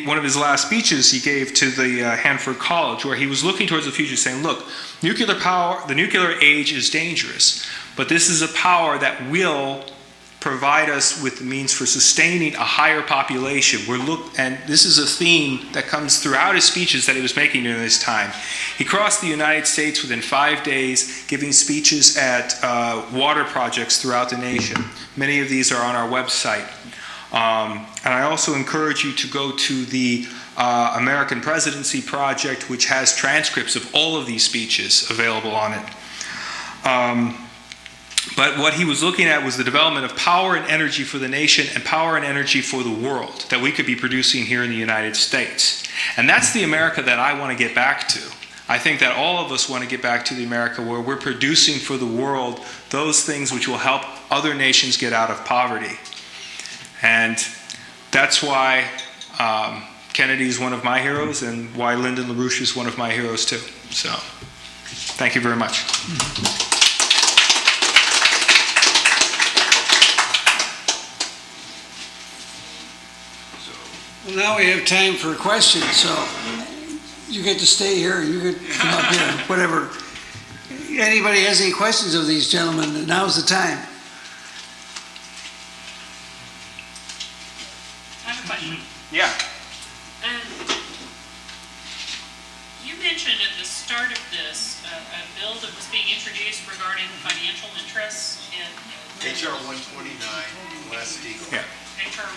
one of his last speeches he gave to the Hanford College, where he was looking towards the future, saying, look, nuclear power, the nuclear age is dangerous, but this is a power that will provide us with the means for sustaining a higher population. And this is a theme that comes throughout his speeches that he was making during this time. He crossed the United States within 5 days, giving speeches at water projects throughout the nation. Many of these are on our website. And I also encourage you to go to the American Presidency Project, which has transcripts of all of these speeches available on it. But what he was looking at was the development of power and energy for the nation and power and energy for the world that we could be producing here in the United States. And that's the America that I want to get back to. I think that all of us want to get back to the America where we're producing for the world those things which will help other nations get out of poverty. And that's why Kennedy is one of my heroes and why Lyndon LaRouche is one of my heroes too. So, thank you very much. Well, now we have time for questions, so you get to stay here, and you get to come up here, whatever. Anybody has any questions of these gentlemen, now's the time. I have a question. Yeah. You mentioned at the start of this a bill that was being introduced regarding financial interests in HR 129, Glass-Steagall. Yeah. HR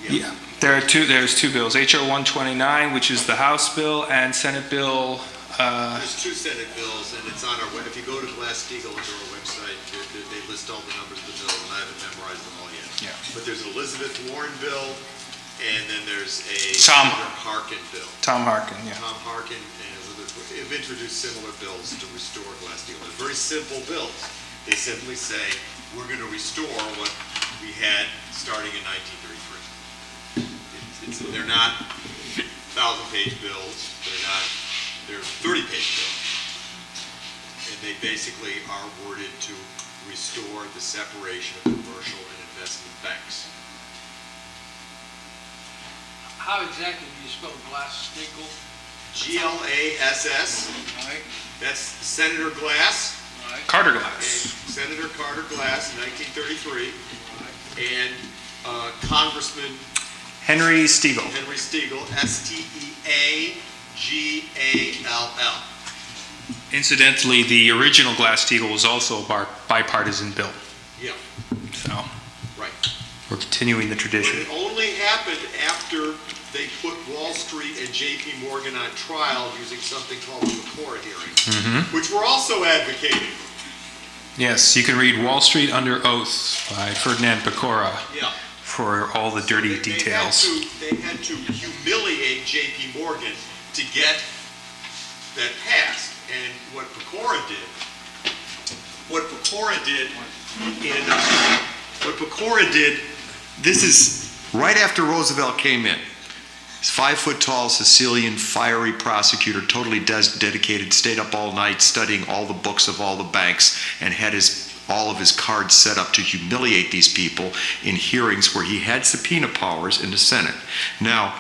129. Yeah. There's two bills, HR 129, which is the House bill, and Senate bill. There's two Senate bills, and it's on our web. If you go to Glass-Steagall and go to our website, they list all the numbers of the bills, and I haven't memorized them all yet. Yeah. But there's an Elizabeth Warren bill, and then there's a Tom Harkin bill. Tom Harkin, yeah. Tom Harkin and Elizabeth have introduced similar bills to restore Glass-Steagall. They're very simple bills. They simply say, we're going to restore what we had starting in 1933. They're not 1,000-page bills. They're 30-page bills. And they basically are worded to restore the separation of commercial and investment banks. How exactly do you spell Glass-Steagall? Glass. Right, That's Senator Glass. right, Carter and Glass. Senator Carter Glass in 1933. And Congressman Henry Steagall. Henry Steagall, Steagall. Incidentally, the original Glass-Steagall was also a bipartisan bill. Yeah, So right. we're continuing the But tradition. it only happened after they put Wall Street and J.P. Morgan on trial using something called the Pecora hearing, which we're also advocating. Yes, you can read Wall Street Under Oath by Ferdinand Pecora Yeah. for all the dirty details. They had to humiliate J.P. Morgan to get that passed. And what Pecora did, this is right after Roosevelt came in. He's 5-foot-tall Sicilian fiery prosecutor, totally dedicated, stayed up all night studying all the books of all the banks and had all of his cards set up to humiliate these people in hearings where he had subpoena powers in the Senate. Now,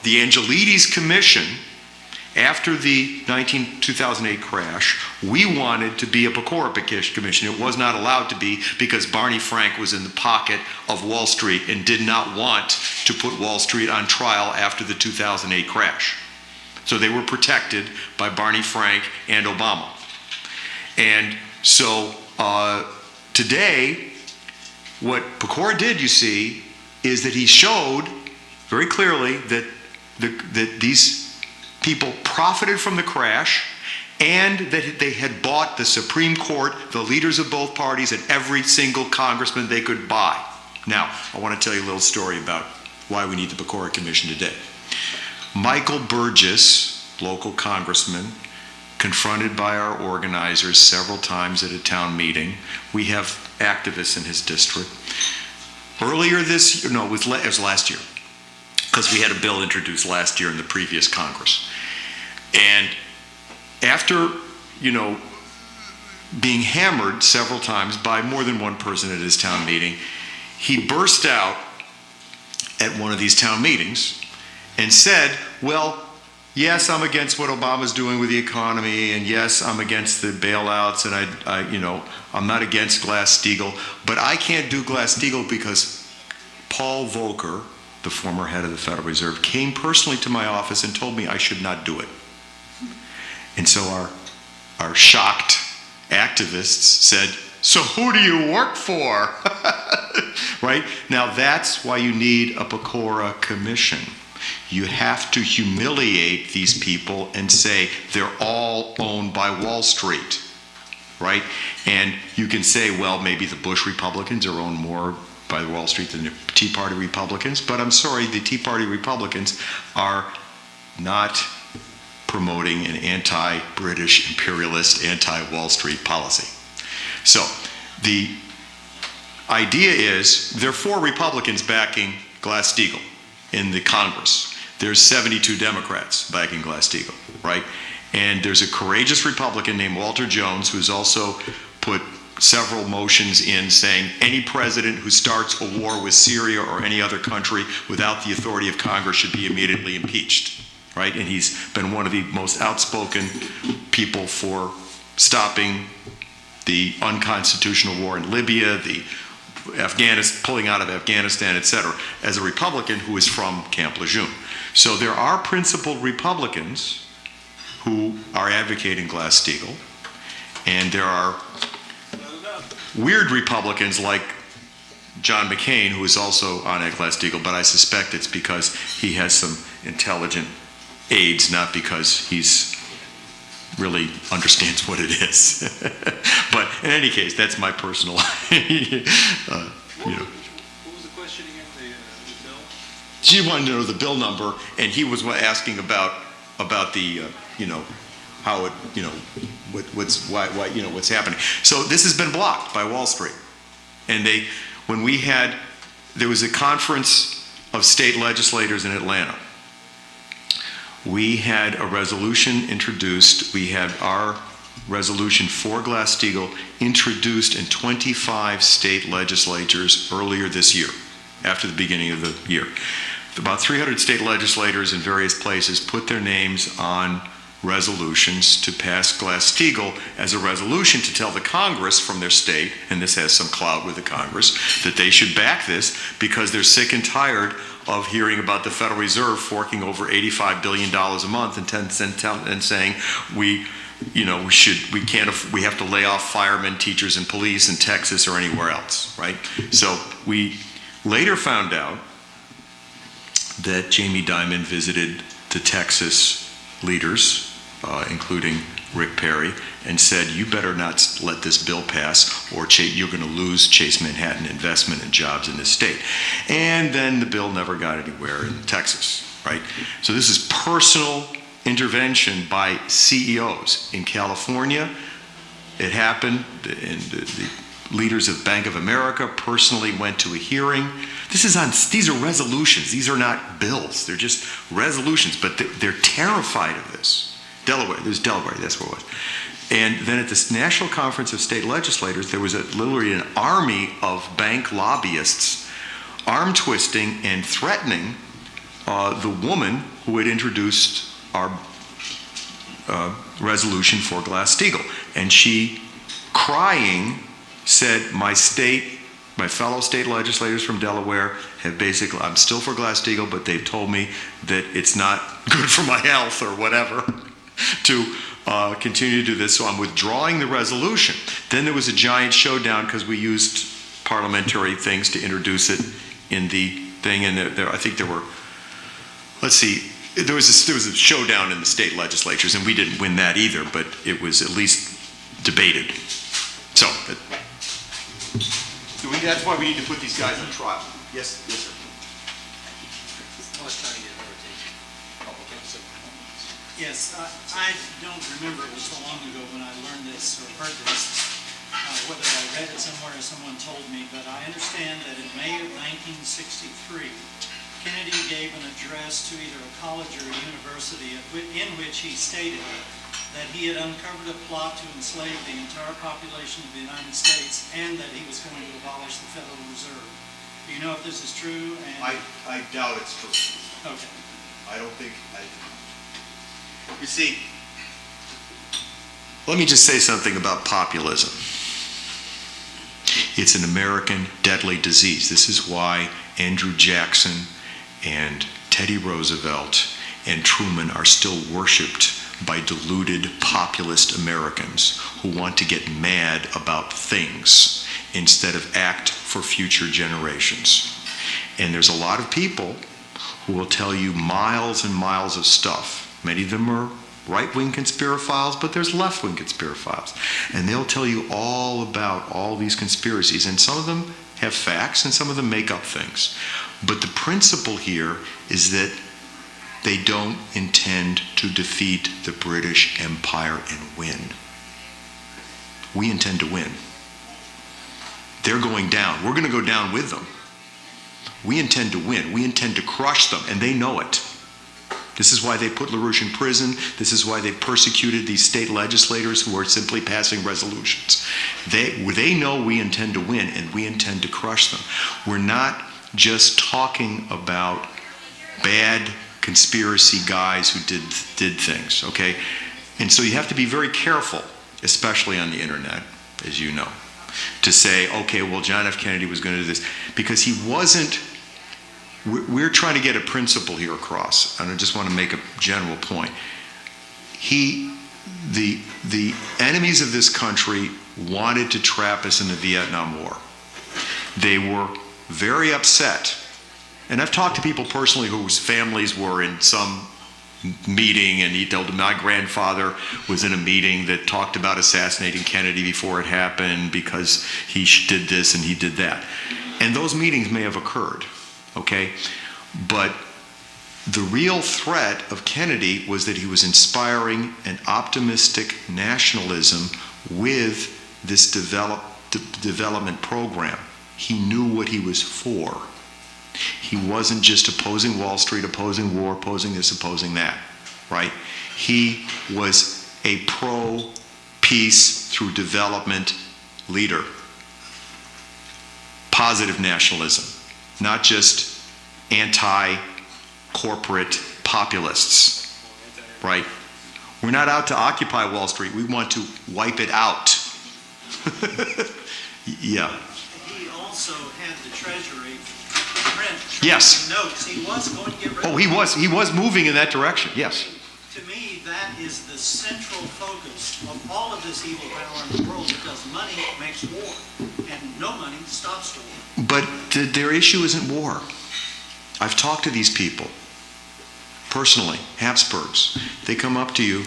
the Angelides Commission, after the 2008 crash, we wanted to be a Pecora Commission. It was not allowed to be because Barney Frank was in the pocket of Wall Street and did not want to put Wall Street on trial after the 2008 crash. So they were protected by Barney Frank and Obama. And so today, what Pecora did, you see, is that he showed very clearly that these people profited from the crash and that they had bought the Supreme Court, the leaders of both parties, and every single congressman they could buy. Now, I want to tell you a little story about why we need the Pecora Commission today. Michael Burgess, local congressman, confronted by our organizers several times at a town meeting. We have activists in his district. Earlier this year, no, it was last year, because we had a bill introduced last year in the previous Congress. And after, being hammered several times by more than one person at his town meeting, he burst out at one of these town meetings and said, well, yes, I'm against what Obama's doing with the economy, and yes, I'm against the bailouts, and I'm not against Glass-Steagall, but I can't do Glass-Steagall because Paul Volcker, the former head of the Federal Reserve, came personally to my office and told me I should not do it. And so our shocked activists said, so who do you work for? Right? Now that's why you need a Pecora Commission. You have to humiliate these people and say they're all owned by Wall Street, right? And you can say, well, maybe the Bush Republicans are owned more by Wall Street than the Tea Party Republicans, but I'm sorry, the Tea Party Republicans are not promoting an anti-British imperialist, anti-Wall Street policy. So the idea is there are 4 Republicans backing Glass-Steagall. in the Congress. There's 72 Democrats backing Glass-Steagall, right? And there's a courageous Republican named Walter Jones who's also put several motions in saying any president who starts a war with Syria or any other country without the authority of Congress should be immediately impeached, right? And he's been one of the most outspoken people for stopping the unconstitutional war in Libya, the pulling out of Afghanistan, etc., as a Republican who is from Camp Lejeune. So there are principled Republicans who are advocating Glass-Steagall, and there are weird Republicans like John McCain, who is also on at Glass-Steagall, but I suspect it's because he has some intelligent aides, not because he's really understands what it is. But in any case, that's my personal, What was the question again, the bill? She wanted to know the bill number, and he was asking about the, how it, what's happening. So this has been blocked by Wall Street. And there was a conference of state legislators in Atlanta. We had a resolution introduced. We had our resolution for Glass-Steagall introduced in 25 state legislatures earlier this year, after the beginning of the year. About 300 state legislators in various places put their names on resolutions to pass Glass-Steagall as a resolution to tell the Congress from their state, and this has some clout with the Congress, that they should back this because they're sick and tired of hearing about the Federal Reserve forking over $85 billion a month and saying we have to lay off firemen, teachers, and police in Texas or anywhere else, right? So we later found out that Jamie Dimon visited the Texas leaders, including Rick Perry, and said, you better not let this bill pass or you're going to lose Chase Manhattan investment and jobs in this state. And then the bill never got anywhere in Texas, right? So this is personal intervention by CEOs. In California, it happened, and the leaders of Bank of America personally went to a hearing. These are resolutions. These are not bills. They're just resolutions, but they're terrified of this. There's Delaware, that's what it was. And then at this National Conference of State Legislators, there was literally an army of bank lobbyists arm twisting and threatening the woman who had introduced our resolution for Glass-Steagall. And she, crying, said, my fellow state legislators from Delaware have basically, I'm still for Glass-Steagall, but they've told me that it's not good for my health or whatever to continue to do this, so I'm withdrawing the resolution. Then there was a giant showdown because we used parliamentary things to introduce it in the thing, and I think there were, there was a showdown in the state legislatures, and we didn't win that either, but it was at least debated. So, that's why we need to put these guys on trial. Yes, sir. I was trying to get her attention. Yes, I don't remember, it was so long ago when I learned this or heard this, whether I read it somewhere or someone told me, but I understand that in May of 1963, Kennedy gave an address to either a college or a university in which he stated that he had uncovered a plot to enslave the entire population of the United States and that he was going to abolish the Federal Reserve. Do you know if this is true? And I doubt it's true. okay. I don't think. You see, let me just say something about populism. It's an American deadly disease. This is why Andrew Jackson and Teddy Roosevelt and Truman are still worshipped by deluded populist Americans who want to get mad about things instead of act for future generations. And there's a lot of people who will tell you miles and miles of stuff. Many of them are right-wing conspirophiles, but there's left-wing conspirophiles. And they'll tell you all about all these conspiracies, and some of them have facts and some of them make up things. But the principle here is that they don't intend to defeat the British Empire and win. We intend to win. They're going down. We're going to go down with them. We intend to win. We intend to crush them, and they know it. This is why they put LaRouche in prison. This is why they persecuted these state legislators who are simply passing resolutions. They know we intend to win, and we intend to crush them. We're not just talking about bad conspiracy guys who did things, okay? And so you have to be very careful, especially on the internet, as you know, to say, okay, well, John F. Kennedy was going to do this, because he wasn't. We're trying to get a principle here across, and I just want to make a general point. The enemies of this country wanted to trap us in the Vietnam War. They were very upset. And I've talked to people personally whose families were in some meeting, and he told them, my grandfather was in a meeting that talked about assassinating Kennedy before it happened because he did this and he did that. And those meetings may have occurred, okay? But the real threat of Kennedy was that he was inspiring an optimistic nationalism with this development program. He knew what he was for. He wasn't just opposing Wall Street, opposing war, opposing this, opposing that, right? He was a pro-peace through development leader. Positive nationalism, not just anti-corporate populists, right? We're not out to occupy Wall Street. We want to wipe it out. Yeah. He also had the Treasury print Yes. notes. He was going to get rid of Oh, he was moving in that direction, yes. To me, that is the central focus of all of this evil power in the world, because money makes war, and no money stops war. But their issue isn't war. I've talked to these people personally, Habsburgs. They come up to you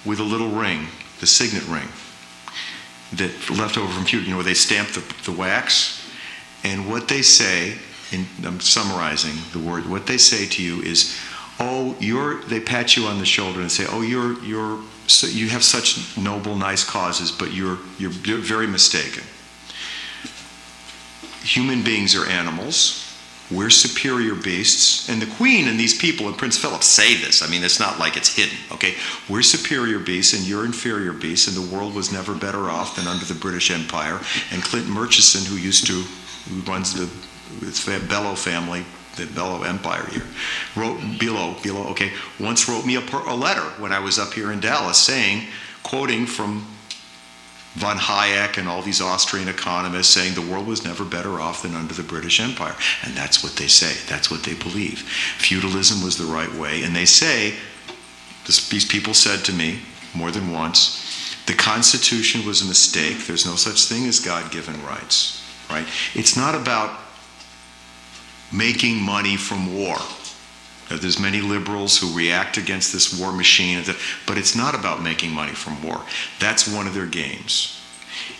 with a little ring, the signet ring, that left over from feudal, where they stamp the wax. And what they say, and I'm summarizing the word, what they say to you is, oh, they pat you on the shoulder and say, oh, you have such noble, nice causes, but you're very mistaken. Human beings are animals. We're superior beasts. And the Queen and these people and Prince Philip say this. I mean, it's not like it's hidden, okay? We're superior beasts and you're inferior beasts, and the world was never better off than under the British Empire. And Clint Murchison, who runs the Bellow family, the Bellow Empire here, once wrote me a letter when I was up here in Dallas saying, quoting from von Hayek and all these Austrian economists, saying the world was never better off than under the British Empire. And that's what they say. That's what they believe. Feudalism was the right way. And they say, these people said to me more than once, the Constitution was a mistake. There's no such thing as God-given rights, right? It's not about making money from war. There's many liberals who react against this war machine, but it's not about making money from war. That's one of their games.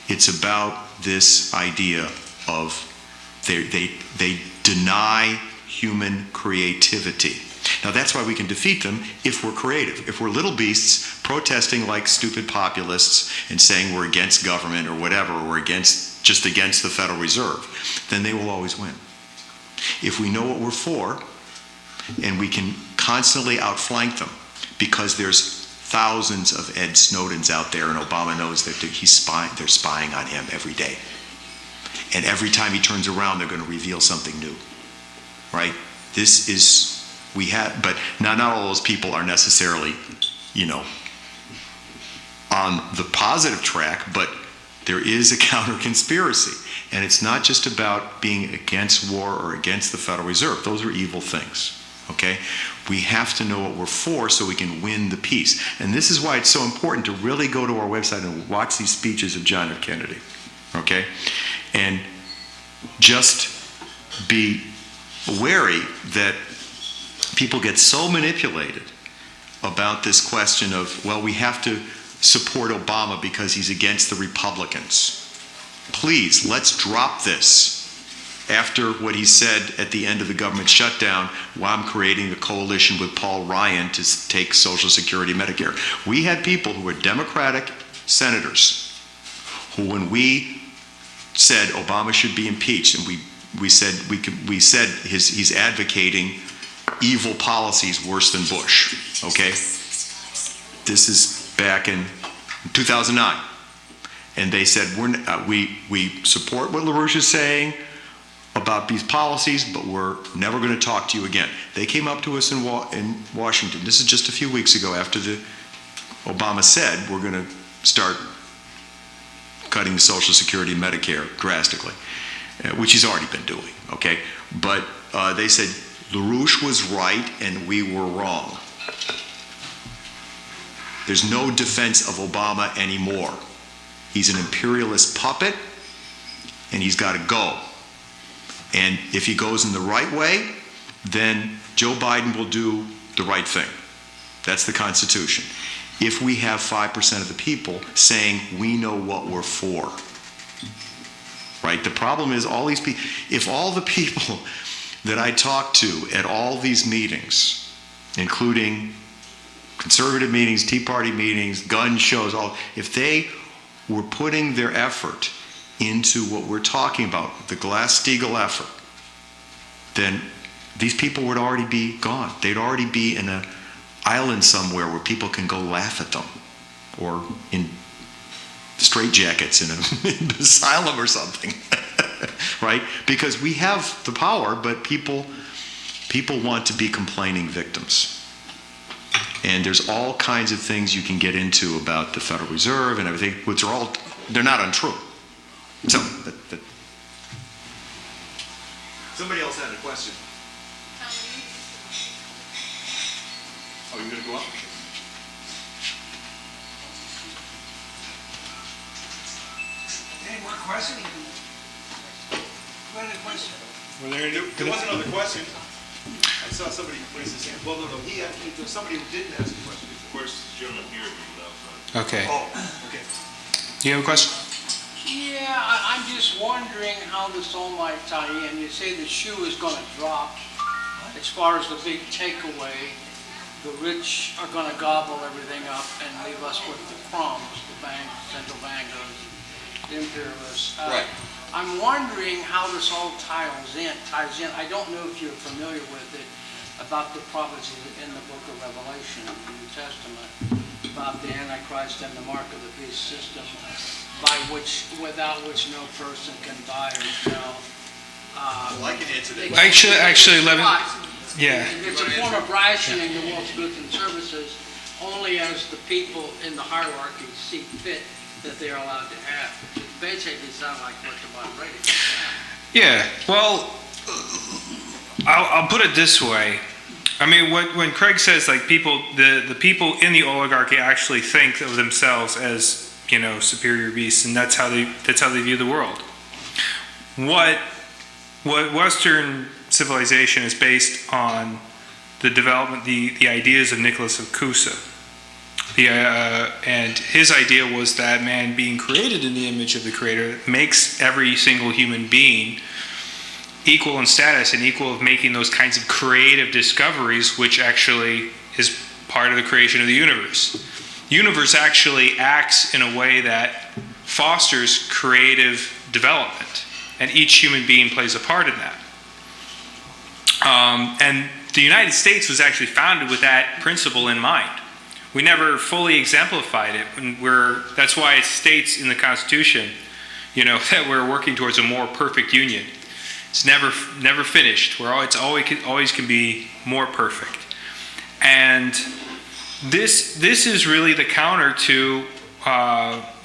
It's about this idea of they deny human creativity. Now that's why we can defeat them if we're creative. If we're little beasts protesting like stupid populists and saying we're against government or whatever, or just against the Federal Reserve, then they will always win. If we know what we're for, and we can constantly outflank them, because there's thousands of Ed Snowdens out there, and Obama knows that they're spying on him every day. And every time he turns around, they're going to reveal something new, right? But not all those people are necessarily, on the positive track, but there is a counter-conspiracy. And it's not just about being against war or against the Federal Reserve. Those are evil things. Okay? We have to know what we're for so we can win the peace. And this is why it's so important to really go to our website and watch these speeches of John F. Kennedy. Okay? And just be wary that people get so manipulated about this question of, well, we have to support Obama because he's against the Republicans. Please, let's drop this. After what he said at the end of the government shutdown, while I'm creating a coalition with Paul Ryan to take Social Security, Medicare. We had people who were Democratic senators who, when we said Obama should be impeached, and we we said he's advocating evil policies worse than Bush. Okay, this is back in 2009, and they said we support what LaRouche is saying about these policies, but we're never going to talk to you again. They came up to us in Washington. This is just a few weeks ago after Obama said we're going to start cutting the Social Security and Medicare drastically, which he's already been doing, okay? But they said LaRouche was right and we were wrong. There's no defense of Obama anymore. He's an imperialist puppet and he's got to go. And if he goes in the right way, then Joe Biden will do the right thing. That's the Constitution. If we have 5% of the people saying we know what we're for, right? The problem is all these people, if all the people that I talk to at all these meetings, including conservative meetings, Tea Party meetings, gun shows, if they were putting their effort into what we're talking about, the Glass-Steagall effort, then these people would already be gone. They'd already be in an island somewhere where people can go laugh at them, or in straitjackets in an asylum or something, right? Because we have the power, but people want to be complaining victims. And there's all kinds of things you can get into about the Federal Reserve and everything, which are they're not untrue. So, somebody else had a question. Oh, you're going to go up? Any more questions? There was another question. I saw somebody raise his hand. Well, no, he actually, there was somebody who didn't ask a question. Of course, the gentleman here. Okay. Oh, okay. Do you have a question? Yeah, I'm just wondering how this all might tie in. You say the shoe is going to drop. As far as the big takeaway, the rich are going to gobble everything up and leave us with the crumbs, the central bankers, the imperialists. Right. I'm wondering how this all ties in. I don't know if you're familiar with it, about the prophecy in the book of Revelation, in the New Testament, about the Antichrist and the mark of the beast system, without which no person can buy or sell. Well, I can answer that. Actually, yeah. It's a form of rationing the world's goods and services only as the people in the hierarchy see fit that they are allowed to have. It basically sounds like what the bottom rating is. Yeah, well, I'll put it this way. I mean, when Craig says like the people in the oligarchy actually think of themselves as, superior beasts, and that's how they view the world. What Western civilization is based on the development, the ideas of Nicholas of Cusa. And his idea was that man being created in the image of the Creator makes every single human being equal in status and equal of making those kinds of creative discoveries, which actually is part of the creation of the universe. The universe actually acts in a way that fosters creative development, and each human being plays a part in that. And the United States was actually founded with that principle in mind. We never fully exemplified it. That's why it states in the Constitution, that we're working towards a more perfect union. It's never finished. It's always can be more perfect. And this is really the counter to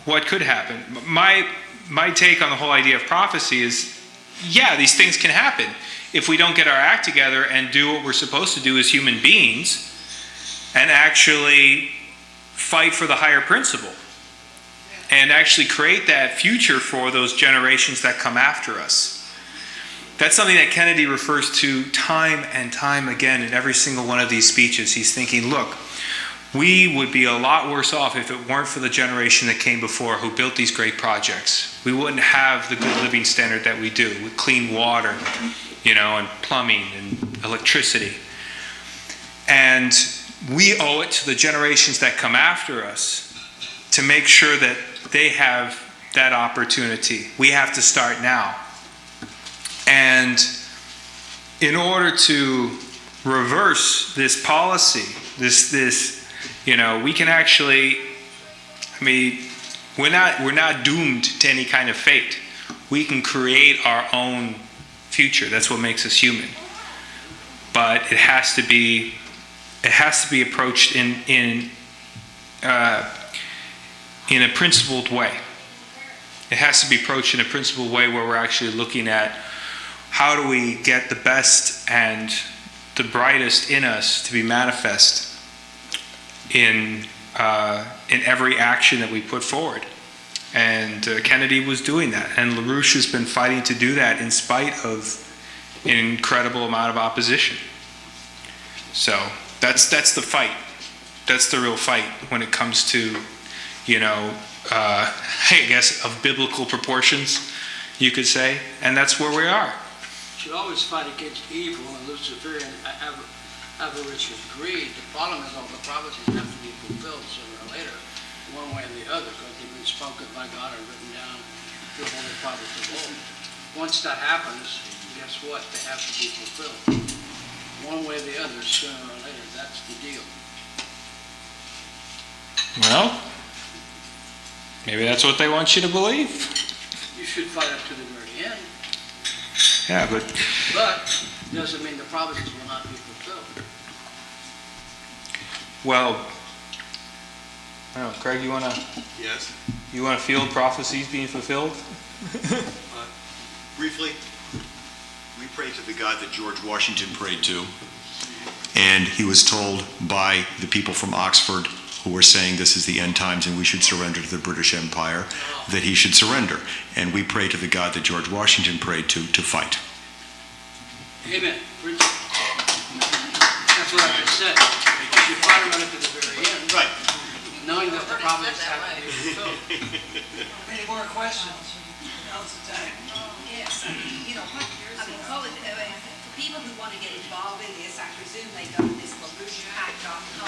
what could happen. My take on the whole idea of prophecy is, yeah, these things can happen if we don't get our act together and do what we're supposed to do as human beings and actually fight for the higher principle and actually create that future for those generations that come after us. That's something that Kennedy refers to time and time again in every single one of these speeches. He's thinking, look, we would be a lot worse off if it weren't for the generation that came before who built these great projects. We wouldn't have the good living standard that we do with clean water, and plumbing and electricity. And we owe it to the generations that come after us to make sure that they have that opportunity. We have to start now. And in order to reverse this policy, we can actually, we're not doomed to any kind of fate. We can create our own future. That's what makes us human. But it has to be approached in a principled way. It has to be approached in a principled way where we're actually looking at how do we get the best and the brightest in us to be manifest in every action that we put forward. And Kennedy was doing that, and LaRouche has been fighting to do that in spite of an incredible amount of opposition. So that's the fight. That's the real fight when it comes to, I guess, of biblical proportions, you could say, and that's where we are. You should always fight against evil and Luciferian avarice with greed. The problem is all the prophecies have to be fulfilled sooner or later, one way or the other, because they've been spoken by God and written down through all the prophets of old. Once that happens, guess what? They have to be fulfilled. One way or the other, sooner or later. That's the deal. Well, maybe that's what they want you to believe. You should fight up to the very end. Yeah, but doesn't mean the prophecies will not be fulfilled. Well, I don't know, Craig, you wanna field prophecies being fulfilled? Briefly, we pray to the God that George Washington prayed to, and he was told by the people from Oxford who were saying this is the end times and we should surrender to the British Empire, that he should surrender. And we pray to the God that George Washington prayed to fight. Amen. That's what I just said. You should fight right up to the very end. Right. Knowing that the prophecies have to be fulfilled. Any more questions? Now's the time. Yes, for people who want to get involved in this, I presume they go to this LaRouchePact.com.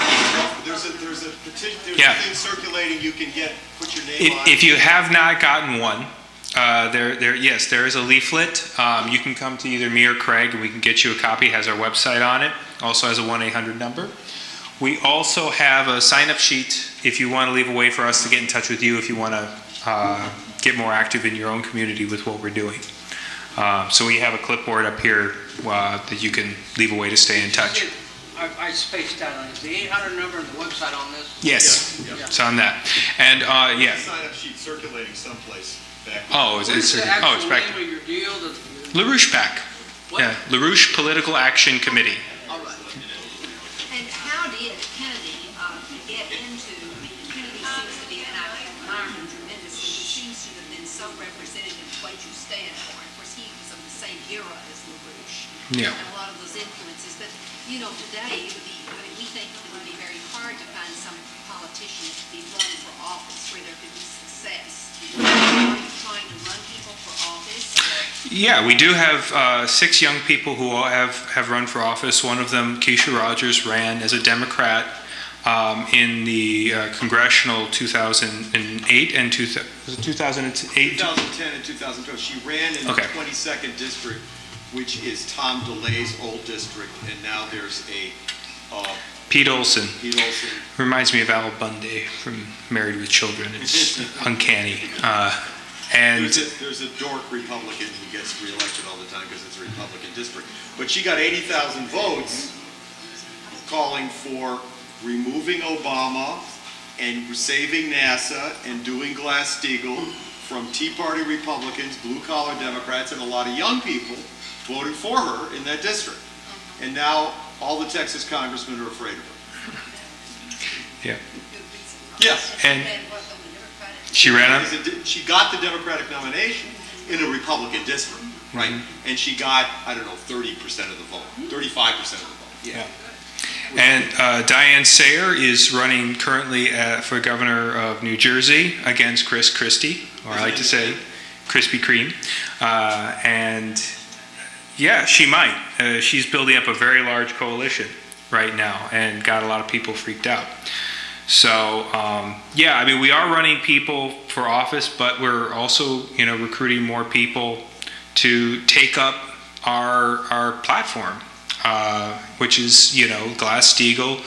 There's a thing circulating. You can put your name on. If you have not gotten one, there is a leaflet. You can come to either me or Craig, and we can get you a copy. It has our website on it. Also has a 1-800 number. We also have a sign-up sheet if you want to leave a way for us to get in touch with you if you want to get more active in your own community with what we're doing. So we have a clipboard up here that you can leave a way to stay in touch. I spaced out on it. The 800 number and the website on this? Yes, it's on that. And There's a sign-up sheet circulating someplace back there. What's the actual name of your deal? LaRouche PAC. Yeah, LaRouche Political Action Committee. All right. And how did Kennedy get into, Kennedy seems to be, and I admire him tremendously, he seems to have been so representative of what you stand for. Of course, he was of the same era as LaRouche. Yeah. And a lot of those influences. But, today, it would be, we think it would be very hard to find some politician that could be run for office where there could be success. Are you trying to run people for office? Yeah, we do have 6 young people who all have run for office. One of them, Keisha Rogers, ran as a Democrat in the congressional 2008 and 2008? 2010 and 2012. She ran in the 22nd district, which is Tom DeLay's old district, and now there's a Pete Olson. Pete Olson. Reminds me of Al Bundy from Married with Children. It's uncanny. And there's a dork Republican who gets reelected all the time because it's a Republican district. But she got 80,000 votes calling for removing Obama and saving NASA and doing Glass-Steagall from Tea Party Republicans, blue-collar Democrats, and a lot of young people voted for her in that district. And now all the Texas congressmen are afraid of her. Yeah. Yes. And she ran on. She got the Democratic nomination in a Republican district, right? And she got, 30% of the vote, 35% of the vote. Yeah. And Diane Sayer is running currently for governor of New Jersey against Chris Christie, or I like to say Krispy Kreme. And yeah, she might. She's building up a very large coalition right now and got a lot of people freaked out. So, yeah, we are running people for office, but we're also, recruiting more people to take up our platform, which is, Glass-Steagall,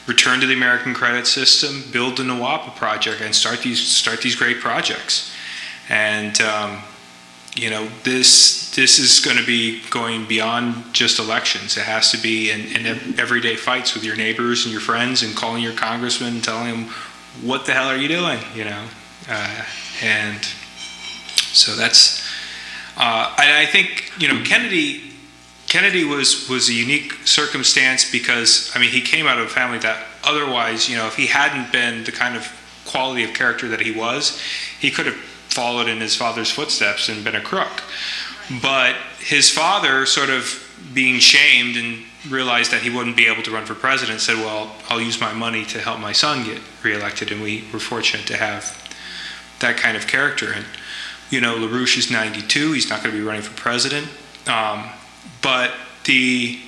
return to the American credit system, build the NWAPA project, and start these great projects. And this is going to be going beyond just elections. It has to be in everyday fights with your neighbors and your friends, and calling your congressman and telling them, what the hell are you doing? And so that's, and I think, Kennedy was a unique circumstance because, he came out of a family that otherwise, if he hadn't been the kind of quality of character that he was, he could have followed in his father's footsteps and been a crook. But his father, sort of being shamed and realized that he wouldn't be able to run for president, said, well, I'll use my money to help my son get reelected, and we were fortunate to have that kind of character. And, LaRouche is 92, he's not going to be running for president. But the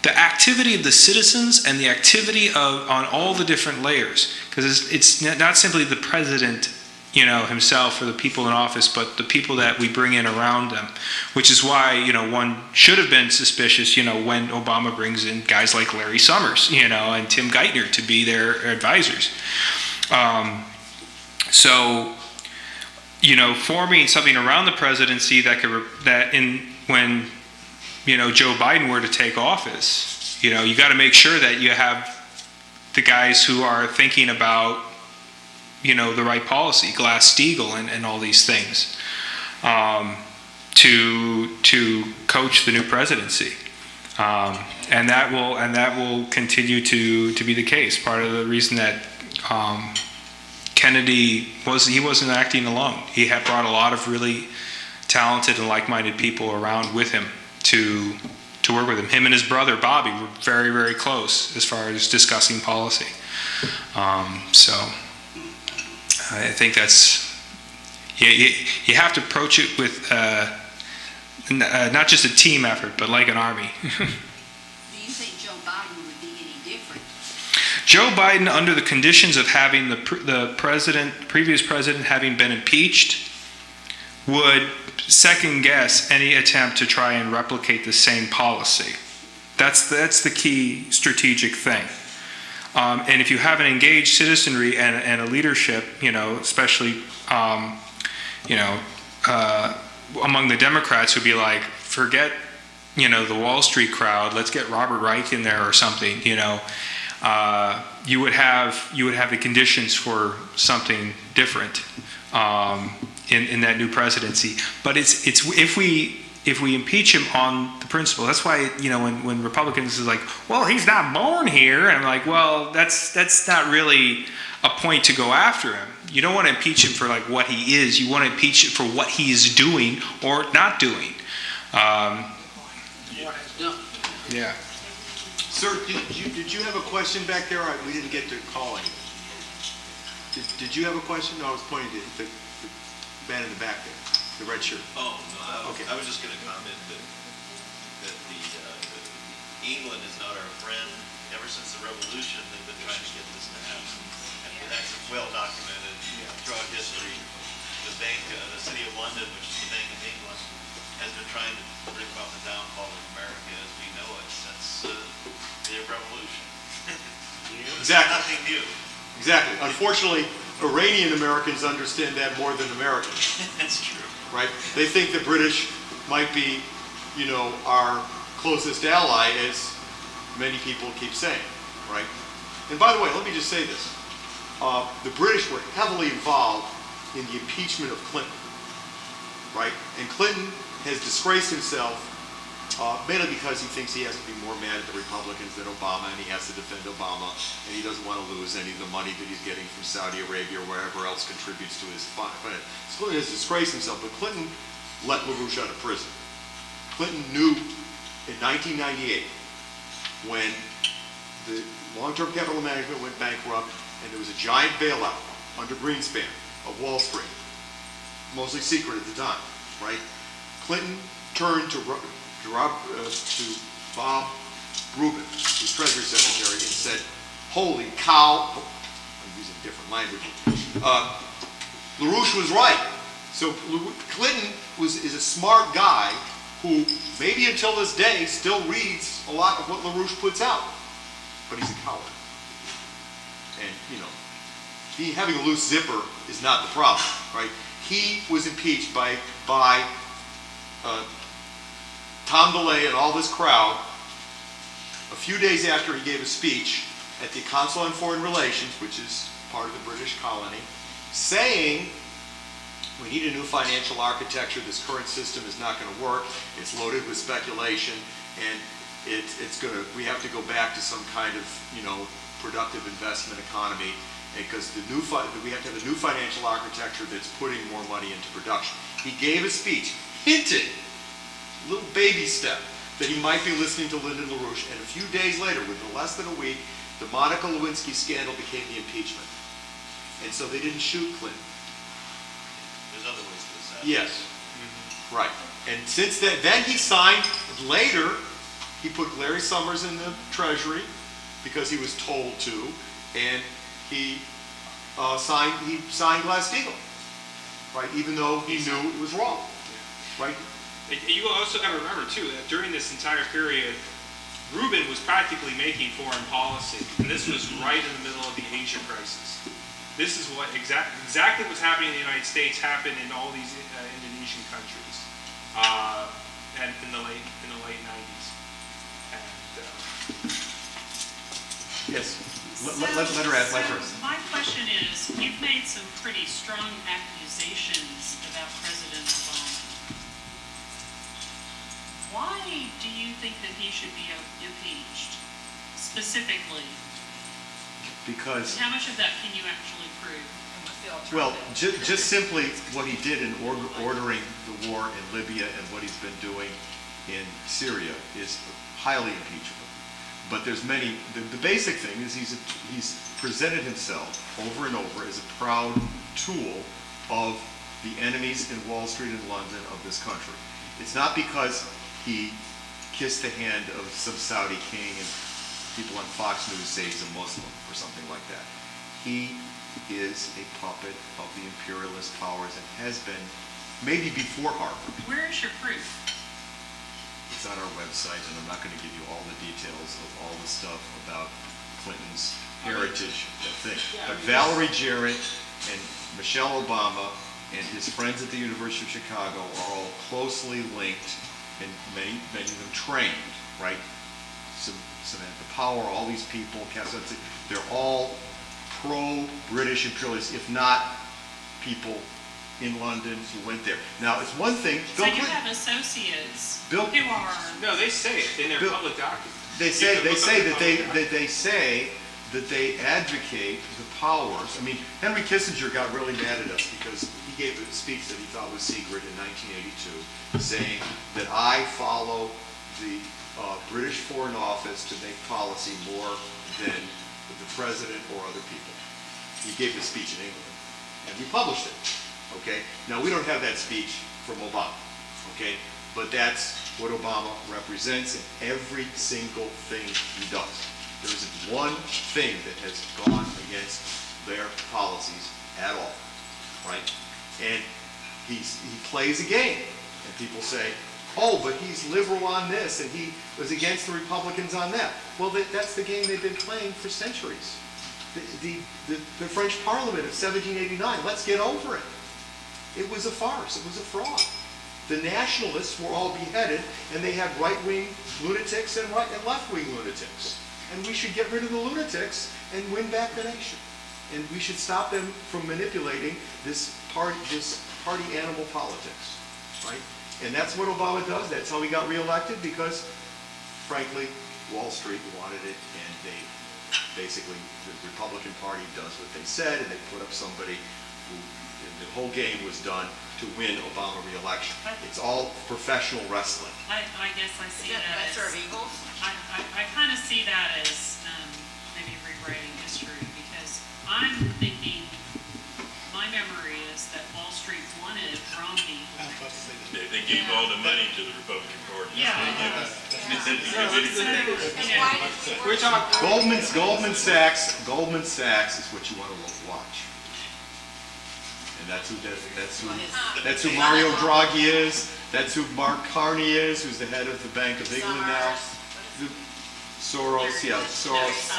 activity of the citizens and the activity on all the different layers, because it's not simply the president, himself or the people in office, but the people that we bring in around them, which is why, one should have been suspicious, when Obama brings in guys like Larry Summers, and Tim Geithner to be their advisors. Forming something around the presidency when Joe Biden were to take office, you got to make sure that you have the guys who are thinking about, the right policy, Glass-Steagall and all these things, to coach the new presidency, and that will continue to be the case. Part of the reason that Kennedy wasn't acting alone. He had brought a lot of really talented and like-minded people around with him to work with him. Him and his brother Bobby were very, very close as far as discussing policy. So I think that's, you have to approach it with not just a team effort, but like an army. Do you think Joe Biden would be any different? Joe Biden, under the conditions of having the previous president having been impeached, would second guess any attempt to try and replicate the same policy. That's the key strategic thing. And if you have an engaged citizenry and a leadership, especially, among the Democrats who'd be like, forget, the Wall Street crowd, let's get Robert Reich in there or something, you would have the conditions for something different in that new presidency. But it's if we impeach him on the principle, that's why when Republicans is like, well, he's not born here, and I'm like, well, that's not really a point to go after him. You don't want to impeach him for like what he is. You want to impeach him for what he is doing or not doing. Yeah. Sir, did you have a question back there? We didn't get to calling. Did you have a question? No, I was pointing to the man in the back there, the red shirt. Oh, no, I was just going to comment that England is not our friend. Ever since the Revolution, they've been trying to get this to happen. And that's well documented throughout history. The city of London, which is the Bank of England, has been trying to bring about the downfall of America as we know it since the Revolution. Exactly. Nothing new. Exactly. Unfortunately, Iranian Americans understand that more than Americans. That's true. Right? They think the British might be, our closest ally, as many people keep saying, right? And by the way, let me just say this. The British were heavily involved in the impeachment of Clinton, right? And Clinton has disgraced himself mainly because he thinks he has to be more mad at the Republicans than Obama, and he has to defend Obama, and he doesn't want to lose any of the money that he's getting from Saudi Arabia or wherever else contributes to his fund. So Clinton has disgraced himself, but Clinton let LaRouche out of prison. Clinton knew in 1998, when the long-term capital management went bankrupt and there was a giant bailout under Greenspan of Wall Street, mostly secret at the time, right? Clinton turned to Bob Rubin, his Treasury Secretary, and said, holy cow, I'm using different language, LaRouche was right. So Clinton is a smart guy who maybe until this day still reads a lot of what LaRouche puts out, but he's a coward. And, you know, he having a loose zipper is not the problem, right? He was impeached by Tom DeLay and all this crowd a few days after he gave a speech at the Council on Foreign Relations, which is part of the British colony, saying we need a new financial architecture. This current system is not going to work. It's loaded with speculation, and we have to go back to some kind of, you know, productive investment economy, because we have to have a new financial architecture that's putting more money into production. He gave a speech hinting, a little baby step, that he might be listening to Lyndon LaRouche, and a few days later, within less than a week, the Monica Lewinsky scandal became the impeachment. And so they didn't shoot Clinton. There's other ways to this happen. Yes. Right. And since then he signed, later, he put Larry Summers in the Treasury because he was told to, and he signed Glass-Steagall, right? Even though he knew it was wrong, right? You also got to remember, too, that during this entire period, Rubin was practically making foreign policy, and this was right in the middle of the Asia crisis. This is what exactly what's happening in the United States happened in all these Indonesian countries, and in the late 90s. And, yes. Let her ask first. My question is, you've made some pretty strong accusations about President Obama. Why do you think that he should be impeached, specifically? Because, how much of that can you actually prove? well, just simply what he did in ordering the war in Libya and what he's been doing in Syria is highly impeachable. But there's many, the basic thing is he's presented himself over and over as a proud tool of the enemies in Wall Street and London of this country. It's not because he kissed the hand of some Saudi king and people on Fox News say he's a Muslim or something like that. He is a puppet of the imperialist powers and has been maybe before Harvard. Where is your proof? It's on our website, and I'm not going to give you all the details of all the stuff about Clinton's heritage thing. But Valerie Jarrett and Michelle Obama and his friends at the University of Chicago are all closely linked, and many of them trained, right? Samantha Power, all these people, they're all pro-British imperialists, if not people in London who went there. Now, it's one thing. So you have associates who are. no, they say it in their public documents. They say that they advocate the powers. I mean, Henry Kissinger got really mad at us because he gave a speech that he thought was secret in 1982, saying that I follow the British Foreign Office to make policy more than the president or other people. He gave the speech in England, and we published it. Okay. Now we don't have that speech from Obama. Okay, but that's what Obama represents in every single thing he does. There isn't one thing that has gone against their policies at all, right? And he plays a game, and people say, oh, but he's liberal on this, and he was against the Republicans on that. Well, that's the game they've been playing for centuries. The French Parliament of 1789, let's get over it. It was a farce. It was a fraud. The nationalists were all beheaded, and they had right-wing lunatics and left-wing lunatics. And we should get rid of the lunatics and win back the nation. And we should stop them from manipulating this party animal politics, right? And that's what Obama does. That's how he got reelected, because, frankly, Wall Street wanted it, and they basically, the Republican Party does what they said, and they put up somebody who, the whole game was done to win Obama re-election. It's all professional wrestling. I guess I see that as. That's our Eagles? I kind of see that as maybe rewriting history, because I'm thinking, my memory is that Wall Street wanted Romney. They gave all the money to the Republican Party. Yeah. We're talking Goldman Sachs is what you want to watch. And And that's who Mario Draghi is. That's who Mark Carney is, who's the head of the Bank of England now. Soros, yeah, Soros.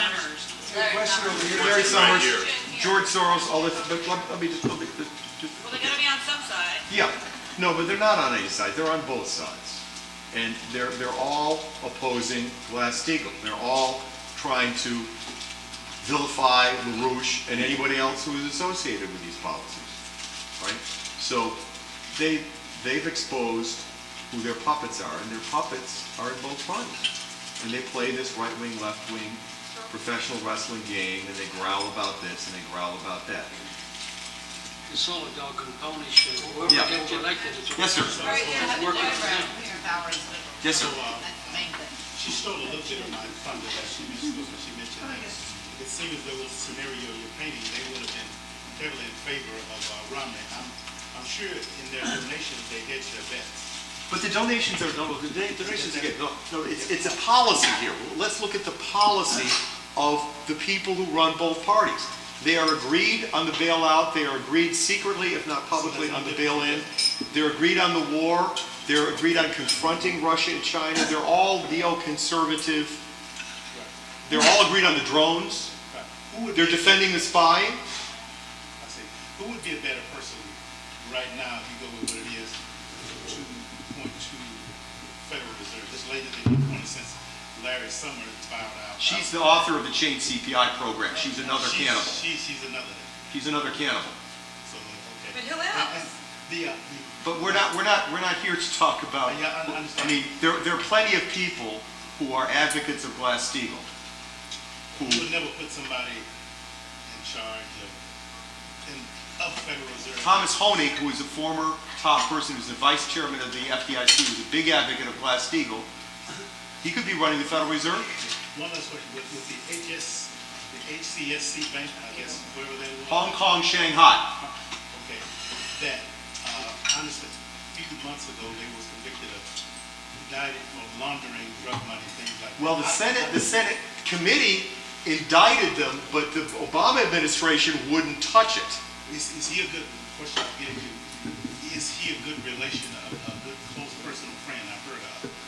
Question over here. Larry Summers, George Soros, all this, but let me just. Well, they're gonna be on some side. Yeah, no, but they're not on any side, they're on both sides. And they're all opposing Glass-Steagall. They're all trying to vilify LaRouche and anybody else who is associated with these policies, right? So they've exposed who their puppets are, and their puppets are in both parties. And they play this right-wing, left-wing professional wrestling game, and they growl about this and they growl about that. It's all a dog and pony show. Whoever Yeah. gets elected is Yes, sir. Right, yeah, working for them. Yes, sir. She stole a little bit of my thunder that she mentioned that it seemed as though the scenario you're painting, they would have been heavily in favor of Romney. I'm sure in their donations they hedged their bets. But the donations are, it's a policy here. Let's look at the policy of the people who run both parties. They are agreed on the bailout. They are agreed secretly, if not publicly, on the bail-in. They're agreed on the war. They're agreed on confronting Russia and China. They're all neoconservative. They're all agreed on the drones. They're defending the spying. I say, who would be a better person right now if you go with what it is, 2.2 Federal Reserve? This lady that you pointed since Larry Summers filed out. She's the author of the Chain CPI program. She's another cannibal. She's another. She's another cannibal. So, okay. But who else? But we're not here to talk about. Yeah, I understand. I mean, there are plenty of people who are advocates of Glass-Steagall. You would never put somebody in charge of Federal Reserve. Thomas Honig, who is a former top person, who's the vice chairman of the FDIC, who's a big advocate of Glass-Steagall, he could be running the Federal Reserve. One last question, with the HCSC bank, I guess, wherever they were. Hong Kong, Shanghai. Okay, that, I understand, a few months ago, they was convicted of indicted for laundering drug money, things like that. Well, the Senate committee indicted them, but the Obama administration wouldn't touch it. Is he a good, question I'm getting to, is he a good relation, a good close personal friend I've heard of the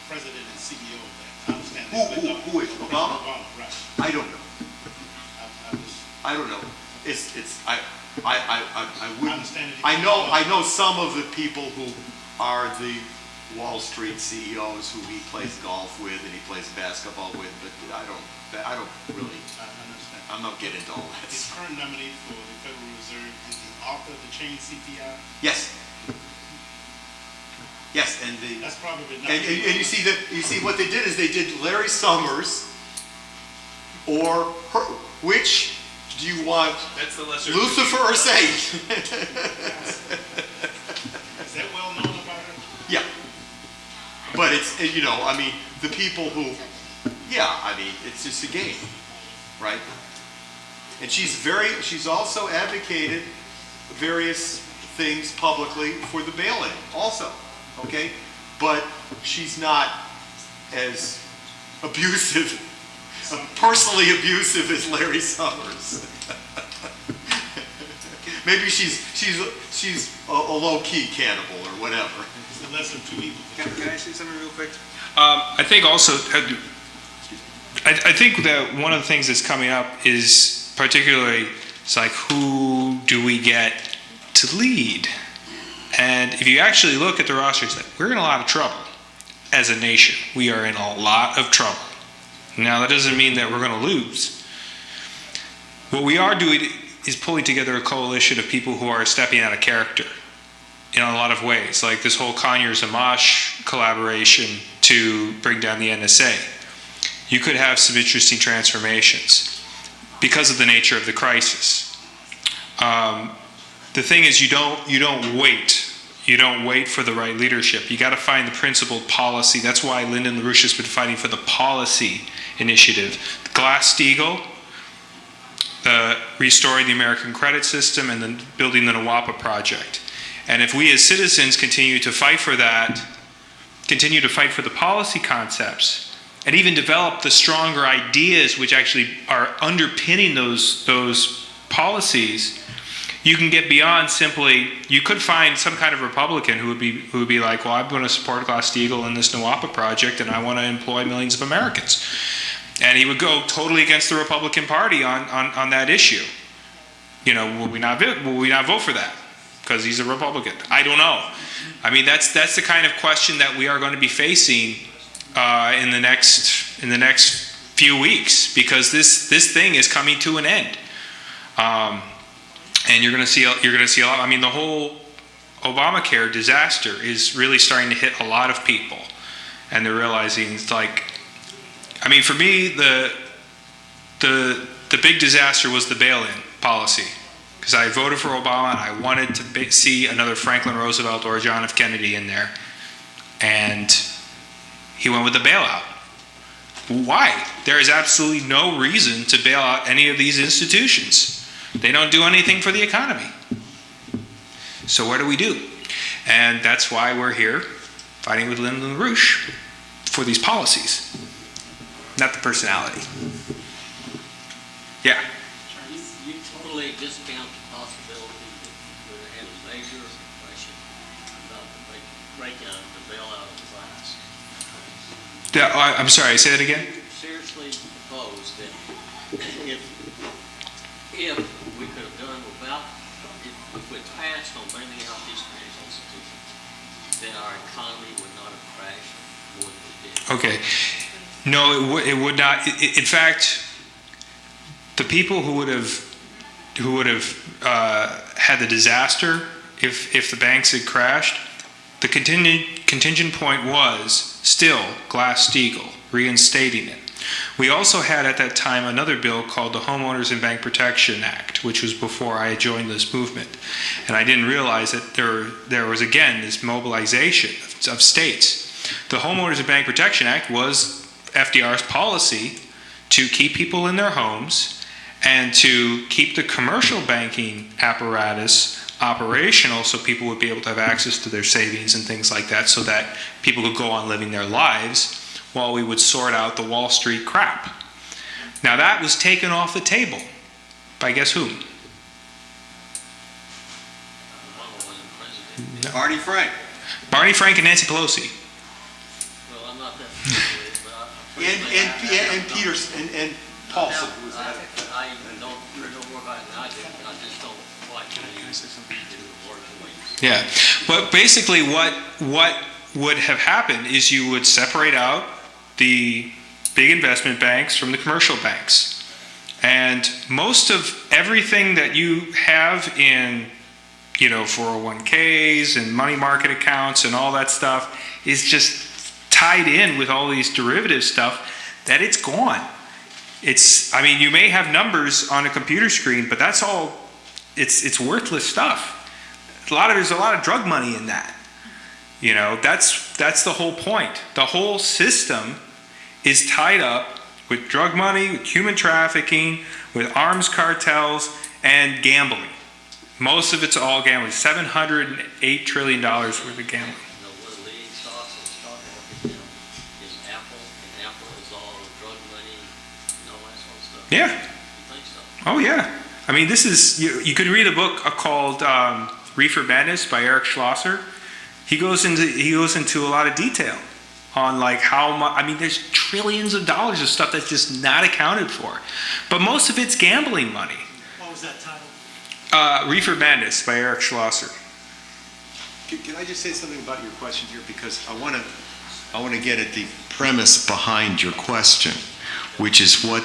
president and CEO of that? I understand. Who is Obama? Obama, right. I don't know. I don't know. I wouldn't. I know some of the people who are the Wall Street CEOs who he plays golf with and he plays basketball with, but I don't really. I'm not getting into all that. His current nominee for the Federal Reserve is the author of the Chain CPI. Yes. Yes, and that's probably not. And you see what they did is they did Larry Summers or her. Which do you want? That's the lesser. Lucifer or Satan? Is that well known about her? Yeah. But it's, I mean, the people who, it's just a game, right? And she's also advocated various things publicly for the bail-in also, okay? But she's not as abusive, personally abusive as Larry Summers. Maybe she's a low-key cannibal or whatever. It's the lesser of two evils. Can I say something real quick? I think also, I think that one of the things that's coming up is particularly, it's like, who do we get to lead? And if you actually look at the rosters, we're in a lot of trouble as a nation. We are in a lot of trouble. Now, that doesn't mean that we're going to lose. What we are doing is pulling together a coalition of people who are stepping out of character in a lot of ways, like this whole Conyers-Amash collaboration to bring down the NSA. You could have some interesting transformations because of the nature of the crisis. The thing is, you don't wait. You don't wait for the right leadership. You got to find the principled policy. That's why Lyndon LaRouche has been fighting for the policy initiative. Glass-Steagall, restoring the American credit system, and then building the NWAPA project. And if we as citizens continue to fight for that, continue to fight for the policy concepts, and even develop the stronger ideas which actually are underpinning those policies, you can get beyond simply, you could find some kind of Republican who would be like, well, I'm going to support Glass-Steagall in this NWAPA project, and I want to employ millions of Americans. And he would go totally against the Republican Party on that issue. You know, will we not vote for that because he's a Republican? I don't know. I mean, that's the kind of question that we are going to be facing in the next few weeks, because this thing is coming to an end. And you're going to see a lot. I mean, the whole Obamacare disaster is really starting to hit a lot of people, and they're realizing it's like, I mean, for me, the big disaster was the bail-in policy, because I voted for Obama and I wanted to see another Franklin Roosevelt or John F. Kennedy in there, and he went with the bailout. Why? There is absolutely no reason to bail out any of these institutions. They don't do anything for the economy. So what do? And that's why we're here fighting with Lyndon LaRouche for these policies, not the personality. Yeah? You totally discount the possibility that we're going to have a major question about the breakout of the bailout of the class. I'm sorry, say that again? Seriously propose that if we could have done without, if we passed on bringing out these financial institutions, then our economy would not have crashed more than it did. Okay. No, it would not. In fact, the people who would have had the disaster if the banks had crashed, the contingent point was still Glass-Steagall, reinstating it. We also had at that time another bill called the Homeowners and Bank Protection Act, which was before I joined this movement. And I didn't realize that there was, again, this mobilization of states. The Homeowners and Bank Protection Act was FDR's policy to keep people in their homes and to keep the commercial banking apparatus operational so people would be able to have access to their savings and things like that, so that people could go on living their lives while we would sort out the Wall Street crap. Now that was taken off the table by guess whom? Barney Frank. Barney Frank and Nancy Pelosi. Well, I'm not that familiar with it, but And Peterson and Paulson. I don't know more about it than I do. I just don't like to use the word police. Yeah, but basically what would have happened is you would separate out the big investment banks from the commercial banks. And most of everything that you have in, 401ks and money market accounts and all that stuff is just tied in with all these derivative stuff that it's gone. You may have numbers on a computer screen, but that's all, it's worthless stuff. There's a lot of drug money in that. That's the whole point. The whole system is tied up with drug money, with human trafficking, with arms cartels, and gambling. Most of it's all gambling. $708 trillion worth of gambling. One of the leading stocks in the stock market now is Apple, and Apple is all drug money and all that sort of stuff. Yeah. You think so? Oh yeah. This is, you could read a book called Reefer Madness by Eric Schlosser. He goes into a lot of detail on how much. There's trillions of dollars of stuff that's just not accounted for, but most of it's gambling money. What was that title? Reefer Madness by Eric Schlosser. Can I just say something about your question here, because I want to get at the premise behind your question, which is what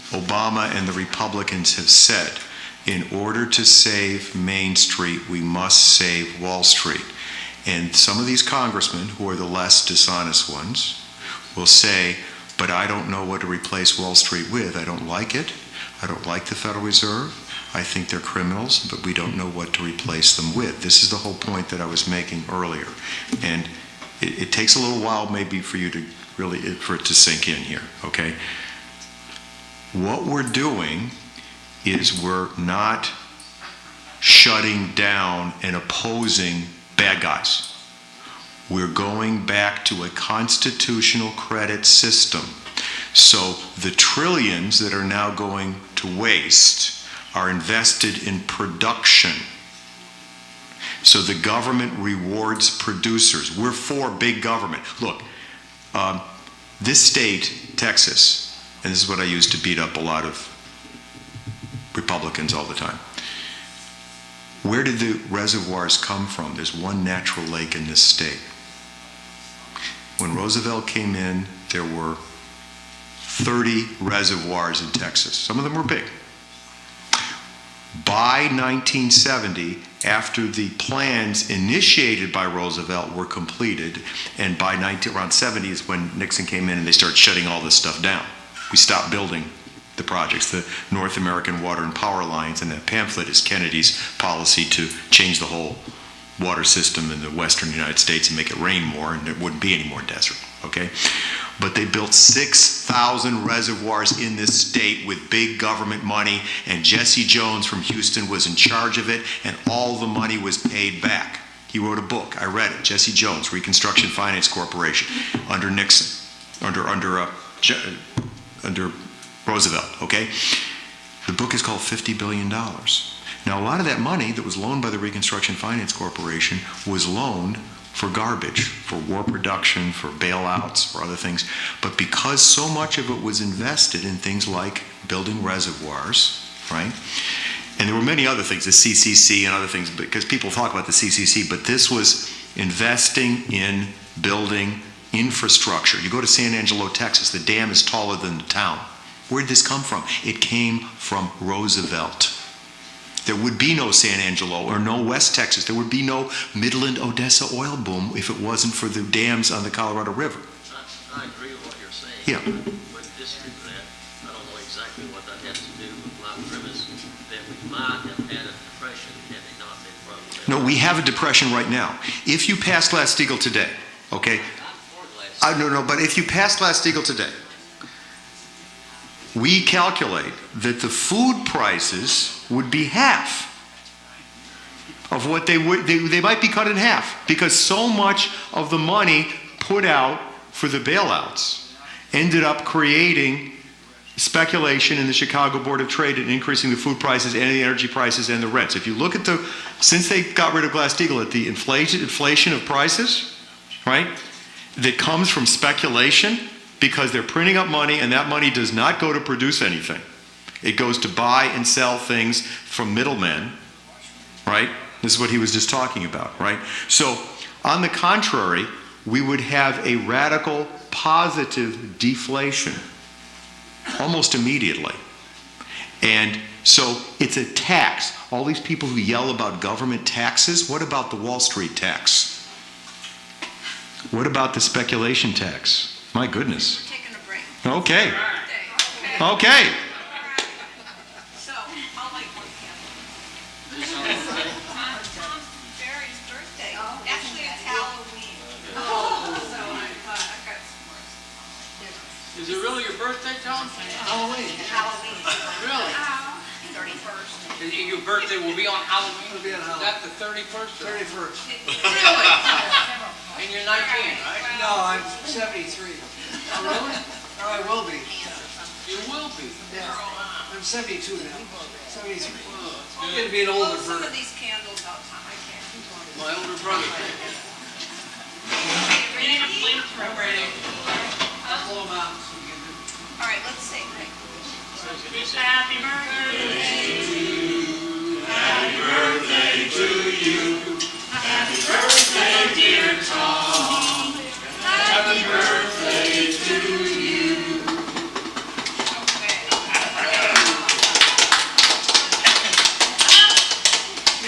Obama and the Republicans have said. In order to save Main Street, we must save Wall Street. And some of these congressmen, who are the less dishonest ones, will say, but I don't know what to replace Wall Street with. I don't like it. I don't like the Federal Reserve. I think they're criminals, but we don't know what to replace them with. This is the whole point that I was making earlier. And it takes a little while maybe for you to really, for it to sink in here, okay? What we're doing is we're not shutting down and opposing bad guys. We're going back to a constitutional credit system. So the trillions that are now going to waste are invested in production. So the government rewards producers. We're for big government. Look, this state, Texas, and this is what I use to beat up a lot of Republicans all the time. Where did the reservoirs come from? There's one natural lake in this state. When Roosevelt came in, there were 30 reservoirs in Texas. Some of them were big. By 1970, after the plans initiated by Roosevelt were completed, and by around 70 is when Nixon came in and they started shutting all this stuff down. We stopped building the projects, the North American Water and Power Lines, and that pamphlet is Kennedy's policy to change the whole water system in the western United States and make it rain more, and there wouldn't be any more desert, okay? But they built 6,000 reservoirs in this state with big government money, and Jesse Jones from Houston was in charge of it, and all the money was paid back. He wrote a book. I read it. Jesse Jones, Reconstruction Finance Corporation, under Nixon, under Roosevelt, okay? The book is called $50 billion. Now, a lot of that money that was loaned by the Reconstruction Finance Corporation was loaned for garbage, for war production, for bailouts, for other things. But because so much of it was invested in things like building reservoirs, right? And there were many other things, the CCC and other things, because people talk about the CCC, but this was investing in building infrastructure. You go to San Angelo, Texas, the dam is taller than the town. Where did this come from? It came from Roosevelt. There would be no San Angelo or no West Texas. There would be no Midland, Odessa oil boom if it wasn't for the dams on the Colorado River. I agree with what you're saying. Yeah. But disagree with that. I don't know exactly what that has to do with my premise that we might have had a depression had it not been for Roosevelt. No, we have a depression right now. If you pass Glass-Steagall today, okay? No, but if you pass Glass-Steagall today, we calculate that the food prices would be half of what they would. They might be cut in half because so much of the money put out for the bailouts ended up creating speculation in the Chicago Board of Trade and increasing the food prices and the energy prices and the rents. If you look at since they got rid of Glass-Steagall, at the inflation of prices, right, that comes from speculation, because they're printing up money and that money does not go to produce anything. It goes to buy and sell things from middlemen, right? This is what he was just talking about, right? So, on the contrary, we would have a radical positive deflation almost immediately. And so it's a tax. All these people who yell about government taxes, what about the Wall Street tax? What about the speculation tax? My goodness. We're taking a break. Okay. Okay. So, I'll light one candle. Tom Barry's birthday. Actually, it's Halloween. So I've got s'mores. Is it really your birthday, Tom? Halloween. Really? 31st. Your birthday will be on Halloween? It'll be on Is that the 31st? 31st. Really? And you're 19, right? No, I'm 73. Oh, really? Or I will be. You will be. Yeah. I'm 72 now. 73. Good. Getting to be an older Blow some bird. of these candles out, Tom. I can't. My older brother. Ready? Blow them out so we can do. All right, let's sing. Happy birthday.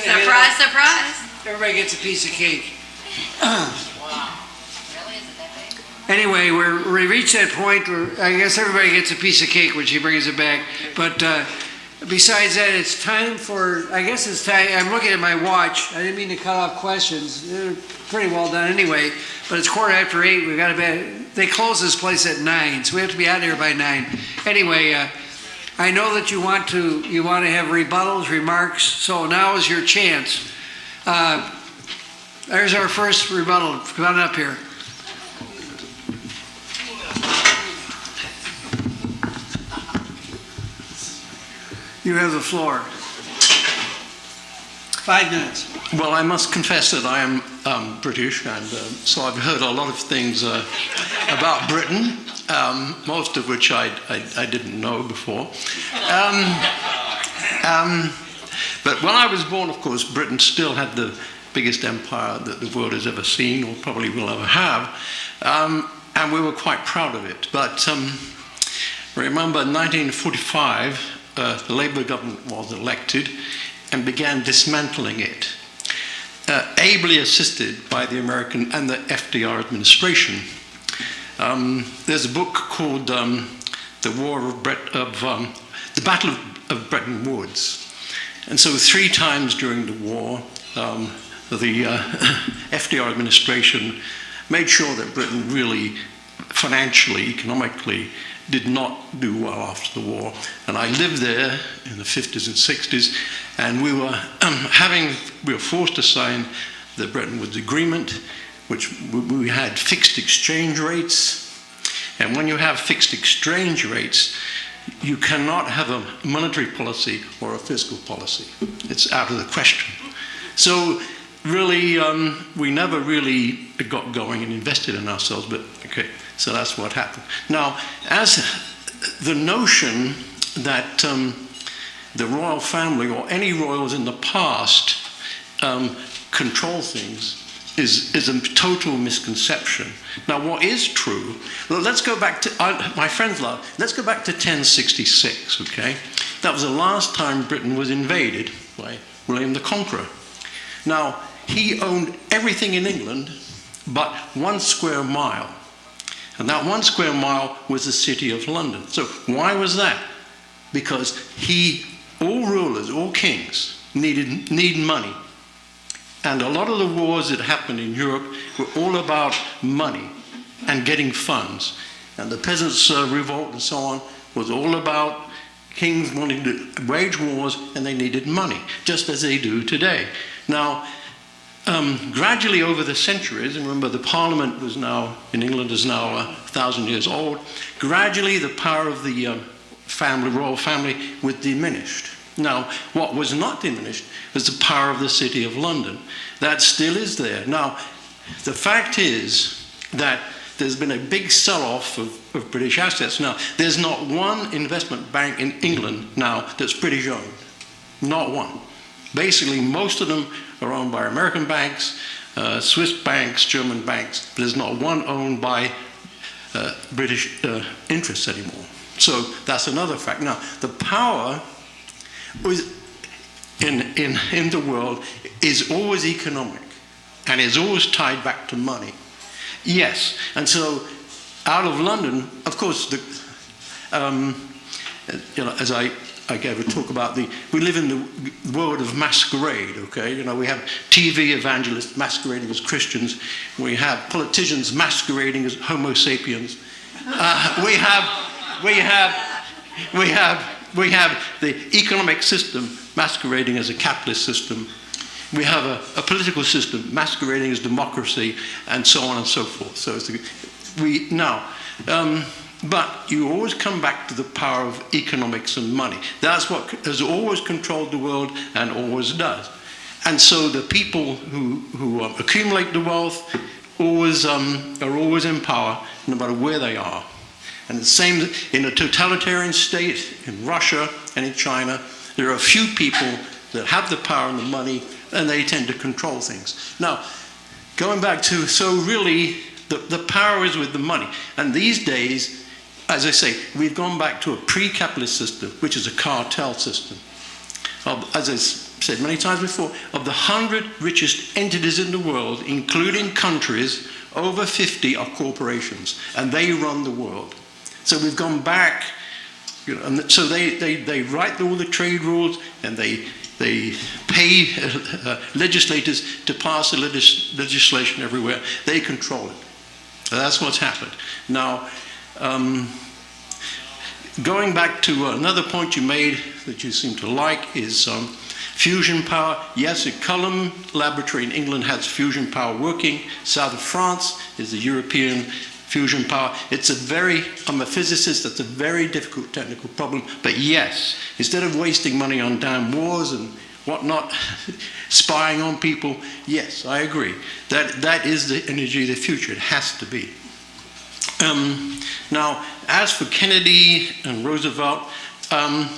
Surprise, surprise. Everybody gets a piece of cake. Really? Is it that big? Anyway, we reached that point where I guess everybody gets a piece of cake when she brings it back. But besides that, it's time for, I guess it's time, I'm looking at my watch. I didn't mean to cut off questions. They're pretty well done anyway. But it's 8:15. We've got to be, they close this place at 9, so we have to be out of here by 9. Anyway, I know that you want to have rebuttals, remarks, so now is your chance. There's our first rebuttal. Come on up here. You have the floor. 5 minutes. Well, I must confess that I am British, and so I've heard a lot of things about Britain, most of which I didn't know before. But when I was born, of course, Britain still had the biggest empire that the world has ever seen, or probably will ever have, and we were quite proud of it. But remember, in 1945, the Labour government was elected and began dismantling it, ably assisted by the American and the FDR administration. There's a book called The Battle of Bretton Woods. And so 3 times during the war, the FDR administration made sure that Britain really, financially, economically, did not do well after the war. And I lived there in the 50s and 60s, and we were forced to sign the Bretton Woods Agreement, which we had fixed exchange rates. And when you have fixed exchange rates, you cannot have a monetary policy or a fiscal policy. It's out of the question. So really, we never really got going and invested in ourselves, but okay, so that's what happened. Now, as the notion that the royal family or any royals in the past control things is a total misconception. Now, what is true, well, let's go back to, my friends love, let's go back to 1066, okay? That was the last time Britain was invaded by William the Conqueror. Now, he owned everything in England but 1 square mile. And that 1 square mile was the city of London. So why was that? Because all rulers, all kings need money. And a lot of the wars that happened in Europe were all about money and getting funds. And the peasants' revolt and so on was all about kings wanting to wage wars, and they needed money, just as they do today. Now, gradually over the centuries, and remember the Parliament was now, in England, is now 1,000 years old, gradually the power of the royal family was diminished. Now, what was not diminished was the power of the City of London. That still is there. Now, the fact is that there's been a big sell-off of British assets. Now, there's not one investment bank in England now that's British-owned. Not one. Basically, most of them are owned by American banks, Swiss banks, German banks. There's not one owned by British interests anymore. So that's another fact. Now, the power in the world is always economic and is always tied back to money. Yes, and so out of London, of course, as I gave a talk about we live in the world of masquerade, okay? You know, we have TV evangelists masquerading as Christians. We have politicians masquerading as Homo sapiens. We have the economic system masquerading as a capitalist system. We have a political system masquerading as democracy, and so on and so forth. So but you always come back to the power of economics and money. That's what has always controlled the world and always does. And so the people who accumulate the wealth are always in power, no matter where they are. And the same in a totalitarian state, in Russia and in China, there are a few people that have the power and the money, and they tend to control things. Now, going back to, so really, the power is with the money. And these days, as I say, we've gone back to a pre-capitalist system, which is a cartel system. As I said many times before, of the 100 richest entities in the world, including countries, over 50 are corporations, and they run the world. So we've gone back, you know, and so they write all the trade rules, and they pay legislators to pass the legislation everywhere. They control it. So that's what's happened. Now, going back to another point you made that you seem to like is fusion power. Yes, the Culham Laboratory in England has fusion power working. South of France is the European fusion power. I'm a physicist, that's a very difficult technical problem, but yes, instead of wasting money on damn wars and whatnot, spying on people. Yes, I agree. That is the energy of the future. It has to be. Now, as for Kennedy and Roosevelt, I'm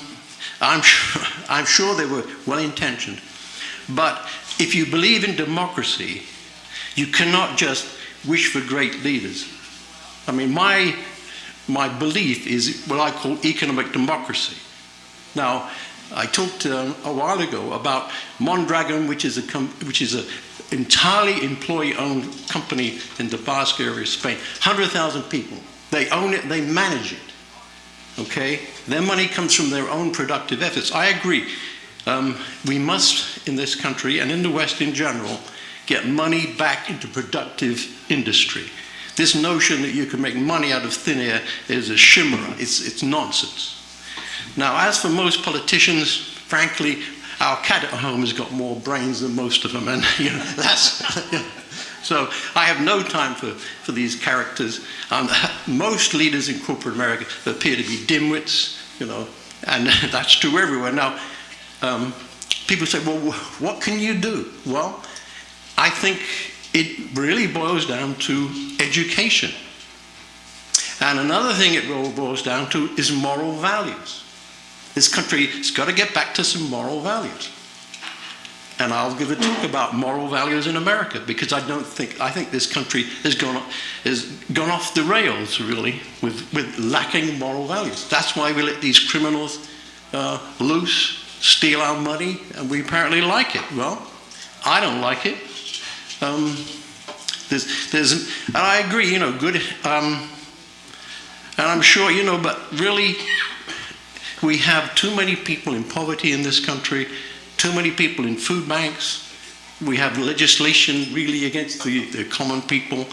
sure they were well-intentioned. But if you believe in democracy, you cannot just wish for great leaders. I mean, my belief is what I call economic democracy. Now, I talked a while ago about Mondragon, which is an entirely employee-owned company in the Basque area of Spain. 100,000 people. They own it, they manage it. Okay? Their money comes from their own productive efforts. I agree. We must, in this country and in the West in general, get money back into productive industry. This notion that you can make money out of thin air is a chimera. It's nonsense. Now, as for most politicians, frankly, our cat at home has got more brains than most of them, and that's. So I have no time for these characters. Most leaders in corporate America appear to be dimwits, and that's true everywhere. Now, people say, well, what can you do? Well, I think it really boils down to education. And another thing it boils down to is moral values. This country has got to get back to some moral values. And I'll give a talk about moral values in America, because I think this country has gone off the rails, really, with lacking moral values. That's why we let these criminals loose, steal our money, and we apparently like it. Well, I don't like it. And I agree, good, and I'm sure, but really, we have too many people in poverty in this country, too many people in food banks. We have legislation really against the common people,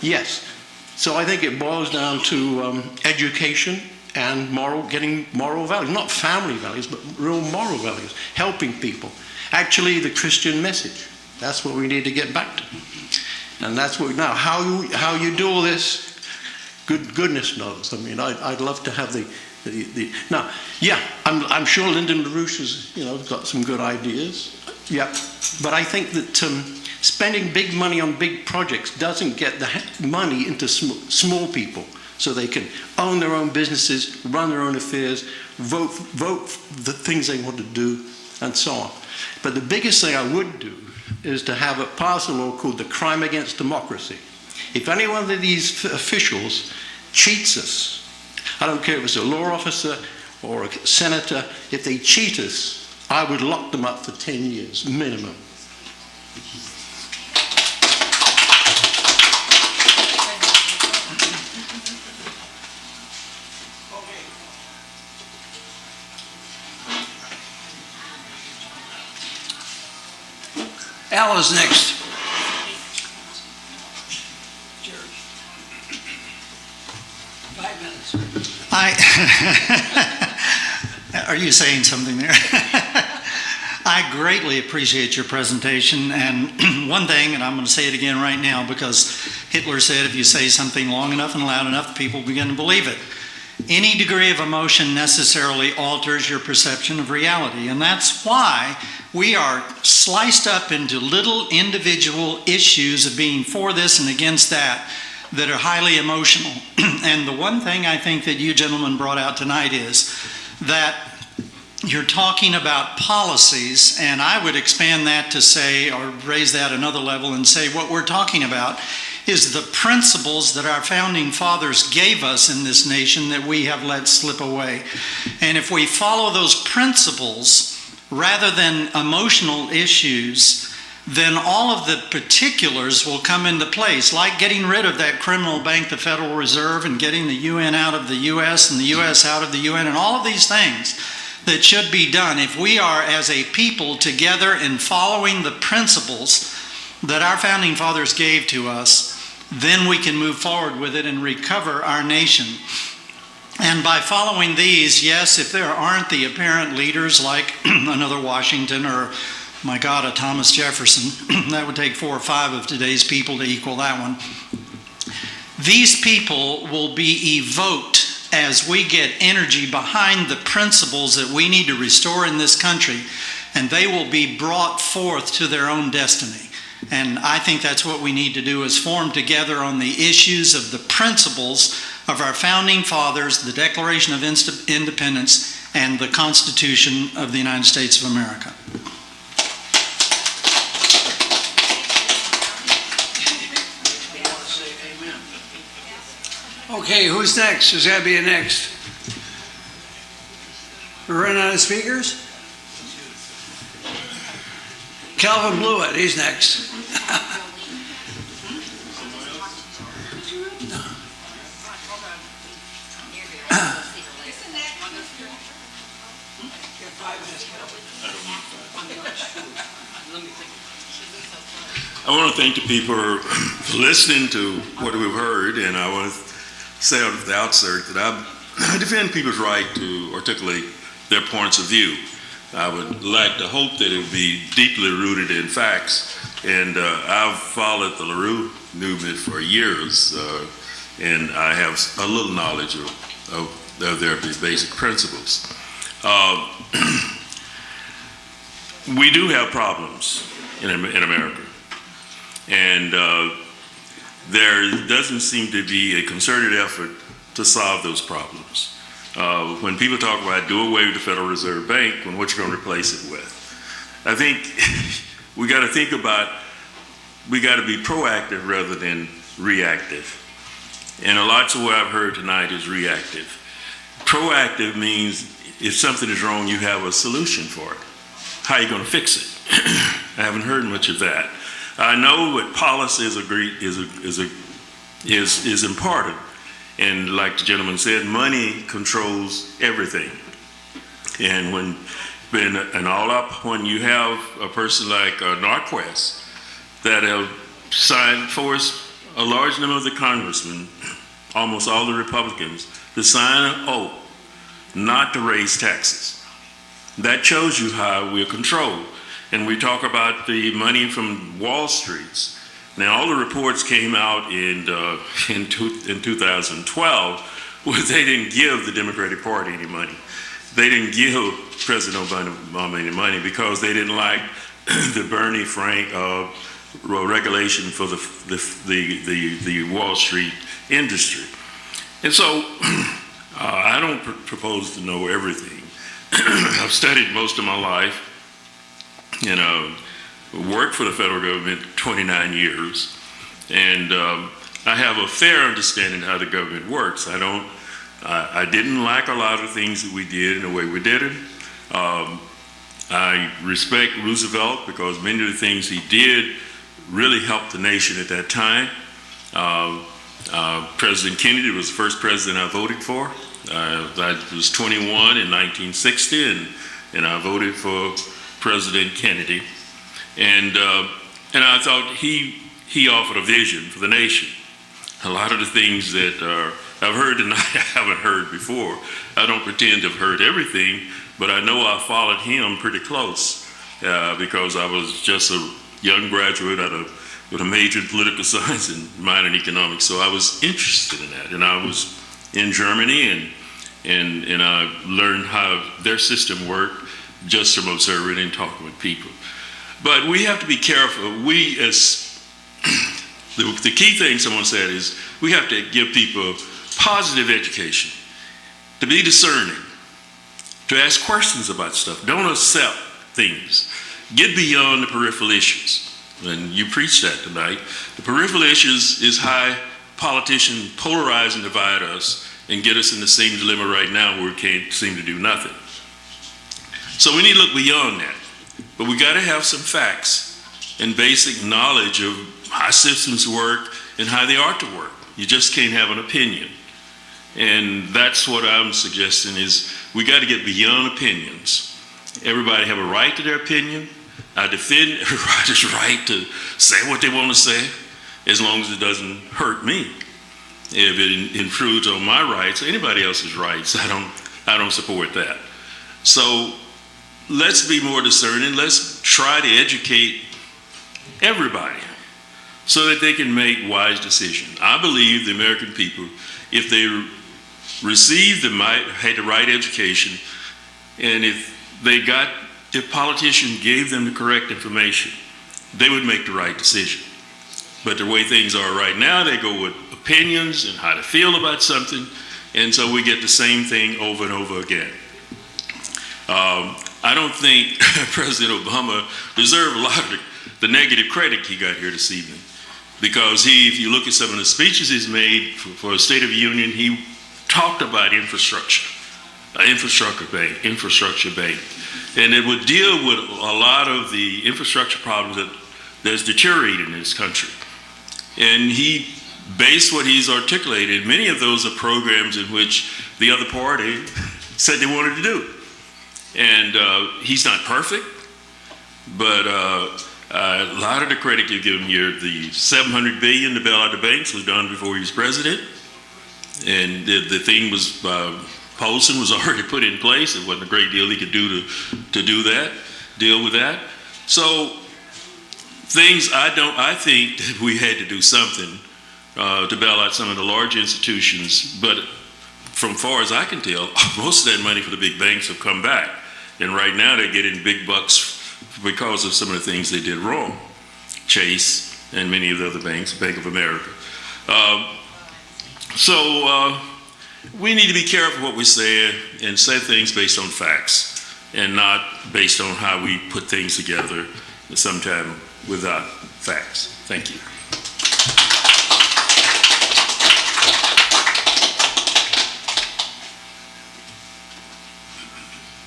Yes. So I think it boils down to education and getting moral values, not family values, but real moral values, helping people. Actually, the Christian message. That's what we need to get back to. And that's what, now, how you do all this, goodness knows. I mean, I'd love to have now, yeah, I'm sure Lyndon LaRouche has, got some good ideas. Yeah, but I think that spending big money on big projects doesn't get the money into small people, so they can own their own businesses, run their own affairs, vote the things they want to do, and so on. But the biggest thing I would do is to have pass a law called the Crime Against Democracy. If any one of these officials cheats us, I don't care if it's a law officer or a senator, if they cheat us, I would lock them up for 10 years, minimum. Al is next. Are you saying something there? I greatly appreciate your presentation, and one thing, and I'm going to say it again right now, because Hitler said if you say something long enough and loud enough, people begin to believe it. Any degree of emotion necessarily alters your perception of reality, and that's why we are sliced up into little individual issues of being for this and against that are highly emotional. And the one thing I think that you gentlemen brought out tonight is that you're talking about policies, and I would expand that to say, or raise that another level and say, what we're talking about is the principles that our founding fathers gave us in this nation that we have let slip away. And if we follow those principles rather than emotional issues, then all of the particulars will come into place, like getting rid of that criminal bank, the Federal Reserve, and getting the UN out of the US and the US out of the UN, and all of these things that should be done. If we are as a people together in following the principles that our founding fathers gave to us, then we can move forward with it and recover our nation. And by following these, yes, if there aren't the apparent leaders like another Washington or, my God, a Thomas Jefferson, that would take 4 or 5 of today's people to equal that one. These people will be evoked as we get energy behind the principles that we need to restore in this country. and they will be brought forth to their own destiny. And I think that's what we need to do, is form together on the issues of the principles of our founding fathers, the Declaration of Independence, and the Constitution of the United States of America. Okay, who's next? There's got to be a next. We're running out of speakers? Calvin Blewett, he's next. I want to thank the people for listening to what we've heard, and I want to say at the outset that I defend people's right to articulate their points of view. I would like to hope that it would be deeply rooted in facts, and I've followed the LaRouche movement for years, and I have a little knowledge of their basic principles. We do have problems in America, and there doesn't seem to be a concerted effort to solve those problems. When people talk about do away with the Federal Reserve Bank, what you're going to replace it with, I think we got to think about, we got to be proactive rather than reactive. And a lot of what I've heard tonight is reactive. Proactive means if something is wrong, you have a solution for it. How are you going to fix it? I haven't heard much of that. I know what policy is important. And like the gentleman said, money controls everything. And when you have a person like Norquist that have signed, forced a large number of the congressmen, almost all the Republicans, to sign an oath not to raise taxes. That shows you how we're controlled. And we talk about the money from Wall Street. Now, all the reports came out in 2012 where they didn't give the Democratic Party any money. They didn't give President Obama any money because they didn't like the Bernie Frank regulation for the Wall Street industry. And so I don't propose to know everything. I've studied most of my life, worked for the federal government 29 years, and I have a fair understanding how the government works. I didn't like a lot of things that we did and the way we did it. I respect Roosevelt because many of the things he did really helped the nation at that time. President Kennedy was the first president I voted for. I was 21 in 1960, and I voted for President Kennedy. And I thought he offered a vision for the nation. A lot of the things that I've heard tonight I haven't heard before. I don't pretend to have heard everything, but I know I followed him pretty close because I was just a young graduate with a major in political science and minor in economics. So I was interested in that, and I was in Germany, and I learned how their system worked just from observing and talking with people. But we have to be careful. We, as the key thing someone said is we have to give people positive education, to be discerning, to ask questions about stuff. Don't accept things. Get beyond the peripheral issues. And you preached that tonight. The peripheral issues is how politicians polarize and divide us and get us in the same dilemma right now where we can't seem to do nothing. So we need to look beyond that. But we got to have some facts and basic knowledge of how systems work and how they ought to work. You just can't have an opinion. And that's what I'm suggesting is we got to get beyond opinions. Everybody have a right to their opinion. I defend everybody's right to say what they want to say as long as it doesn't hurt me. If it intrudes on my rights, anybody else's rights, I don't support that. So let's be more discerning. Let's try to educate everybody so that they can make wise decisions. I believe the American people, if they receive the right education, and if if politicians gave them the correct information, they would make the right decision. But the way things are right now, they go with opinions and how to feel about something, and so we get the same thing over and over again. I don't think President Obama deserved a lot of the negative credit he got here this evening, because if you look at some of the speeches he's made for a State of the Union, he talked about infrastructure, infrastructure bank, and it would deal with a lot of the infrastructure problems that's deteriorated in this country. And he based what he's articulated, many of those are programs in which the other party said they wanted to do. And he's not perfect, but a lot of the credit you give him here, the $700 billion to bail out the banks was done before he was president. And the thing was, Polson was already put in place. It wasn't a great deal he could do to do that, deal with that. So things I think that we had to do something to bail out some of the large institutions, but from far as I can tell, most of that money for the big banks have come back. And right now they're getting big bucks because of some of the things they did wrong. Chase and many of the other banks, Bank of America. So we need to be careful what we say and say things based on facts and not based on how we put things together, sometimes without facts. Thank you.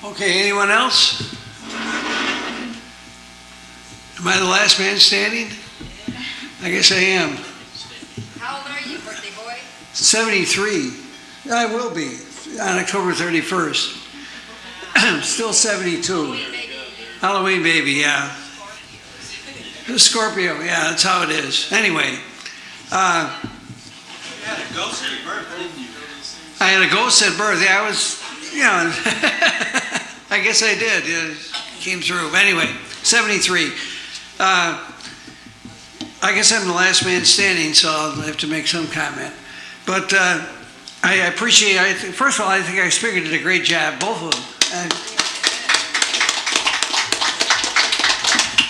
Okay, anyone else? Am I the last man standing? I guess I am. How old are you, birthday boy? 73. I will be on October 31st. Still 72. Halloween baby, yeah. Scorpio, yeah, that's how it is. Anyway. You had a ghost at birth, didn't you? I had a ghost at birth. Yeah, I was, I guess I did. It came through. Anyway, 73. I guess I'm the last man standing, so I'll have to make some comment. But I appreciate, first of all, I think our speaker did a great job, both of them.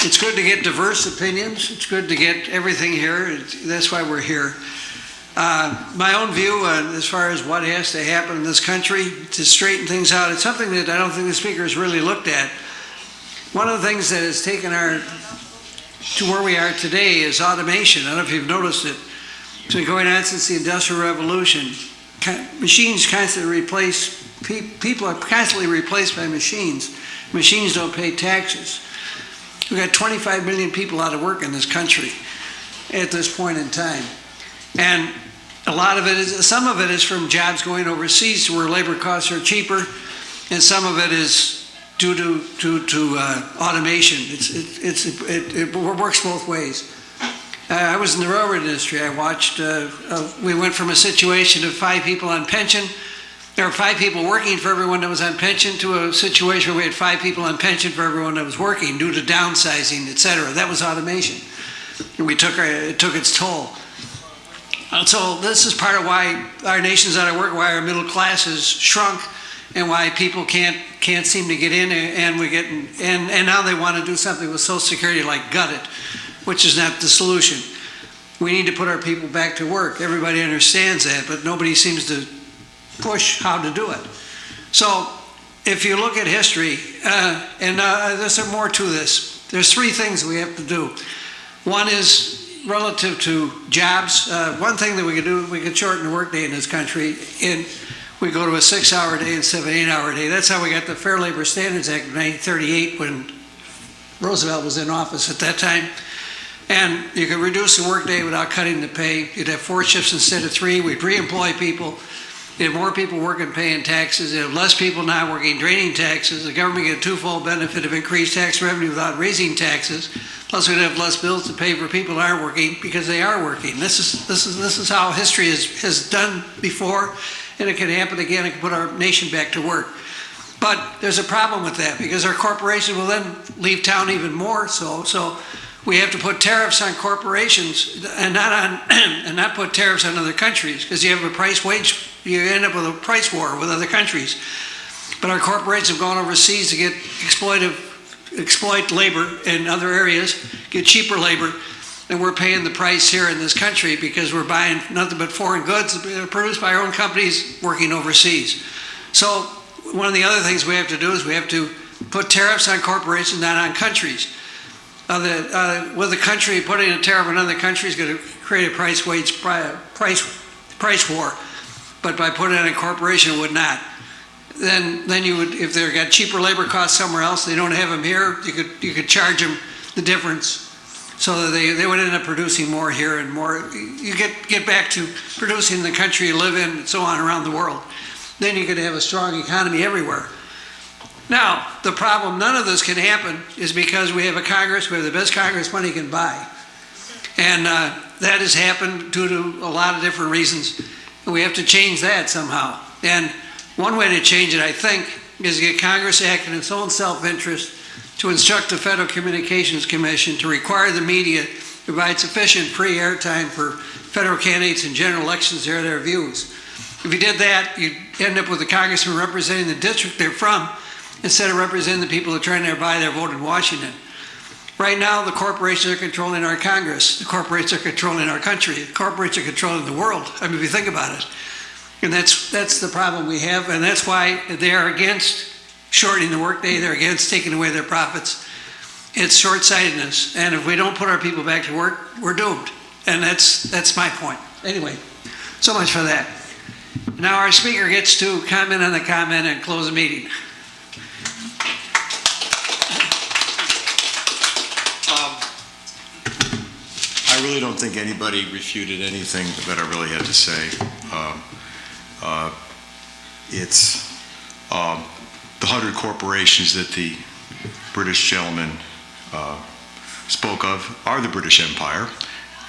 It's good to get diverse opinions. It's good to get everything here. That's why we're here. My own view as far as what has to happen in this country to straighten things out, it's something that I don't think the speaker has really looked at. One of the things that has taken to where we are today is automation. I don't know if you've noticed it. It's been going on since the Industrial Revolution. Machines constantly replace, people are constantly replaced by machines. Machines don't pay taxes. We've got 25 million people out of work in this country at this point in time. And a lot of it is, some of it is from jobs going overseas to where labor costs are cheaper, and some of it is due to automation. It works both ways. I was in the railroad industry. I watched, we went from a situation of 5 people on pension, there were 5 people working for everyone that was on pension, to a situation where we had 5 people on pension for everyone that was working due to downsizing, et cetera. That was automation. And it took its toll. So this is part of why our nation's out of work, why our middle class has shrunk, and why people can't seem to get in, and now they want to do something with Social Security like gut it, which is not the solution. We need to put our people back to work. Everybody understands that, but nobody seems to push how to do it. So if you look at history, there's more to this. There's 3 things we have to do. One is relative to jobs. One thing that we could do, we could shorten the workday in this country. We go to a 6-hour day instead of an 8-hour day. That's how we got the Fair Labor Standards Act of 1938 when Roosevelt was in office at that time. And you could reduce the workday without cutting the pay. You'd have 4 shifts instead of 3. We'd re-employ people. You'd have more people working, paying taxes. You'd have less people not working, draining taxes. The government get a twofold benefit of increased tax revenue without raising taxes. Plus, we'd have less bills to pay for people that aren't working because they are working. This is how history has done before, and it can happen again. It can put our nation back to work. But there's a problem with that because our corporations will then leave town even more so. So we have to put tariffs on corporations and not put tariffs on other countries, because you have you end up with a price war with other countries. But our corporations have gone overseas to get exploitive exploit labor in other areas, get cheaper labor, and we're paying the price here in this country because we're buying nothing but foreign goods produced by our own companies working overseas. So one of the other things we have to do is we have to put tariffs on corporations, not on countries. With a country putting a tariff on another country is going to create a price war, but by putting it on a corporation, it would not. Then you would, if they've got cheaper labor costs somewhere else, they don't have them here, you could charge them the difference, so that they would end up producing more here and more. You get back to producing the country you live in and so on around the world. Then you could have a strong economy everywhere. Now, the problem, none of this can happen, is because we have a Congress, we have the best Congress money can buy. And that has happened due to a lot of different reasons. And we have to change that somehow. And one way to change it, I think, is to get Congress acting in its own self-interest to instruct the Federal Communications Commission to require the media to provide sufficient free airtime for federal candidates in general elections to air their views. If you did that, you'd end up with a congressman representing the district they're from instead of representing the people who are trying to buy their vote in Washington. Right now, the corporations are controlling our Congress. The corporations are controlling our country. The corporations are controlling the world. I mean, if you think about it. And that's the problem we have, and that's why they are against shortening the workday. They're against taking away their profits. It's short-sightedness, and if we don't put our people back to work, we're doomed. And that's my point. Anyway, so much for that. Now our speaker gets to comment on the comment and close the meeting. I really don't think anybody refuted anything that I really had to say. It's the 100 corporations that the British gentleman spoke of are the British Empire,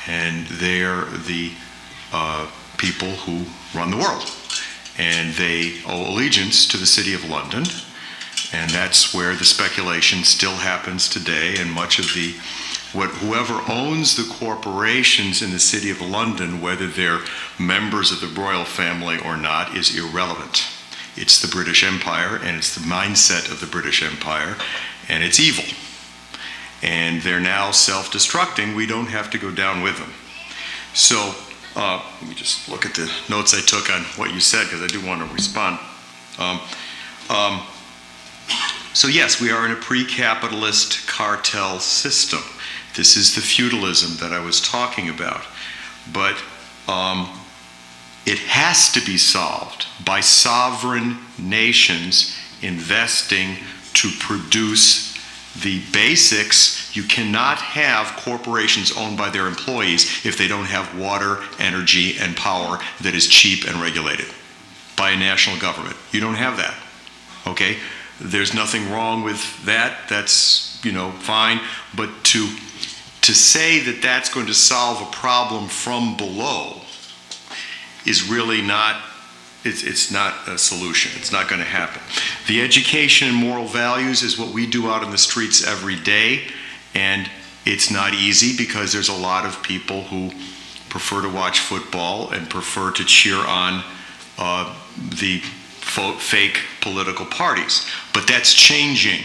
and they're the people who run the world. And they owe allegiance to the City of London, and that's where the speculation still happens today, and much of whoever owns the corporations in the City of London, whether they're members of the royal family or not, is irrelevant. It's the British Empire, and it's the mindset of the British Empire, and it's evil. And they're now self-destructing. We don't have to go down with them. So let me just look at the notes I took on what you said, because I do want to respond. So yes, we are in a pre-capitalist cartel system. This is the feudalism that I was talking about. But it has to be solved by sovereign nations investing to produce the basics. You cannot have corporations owned by their employees if they don't have water, energy, and power that is cheap and regulated by a national government. You don't have that, okay? There's nothing wrong with that. That's, fine. But to say that that's going to solve a problem from below is really not, it's not a solution. It's not going to happen. The education and moral values is what we do out in the streets every day, and it's not easy because there's a lot of people who prefer to watch football and prefer to cheer on the fake political parties. But that's changing.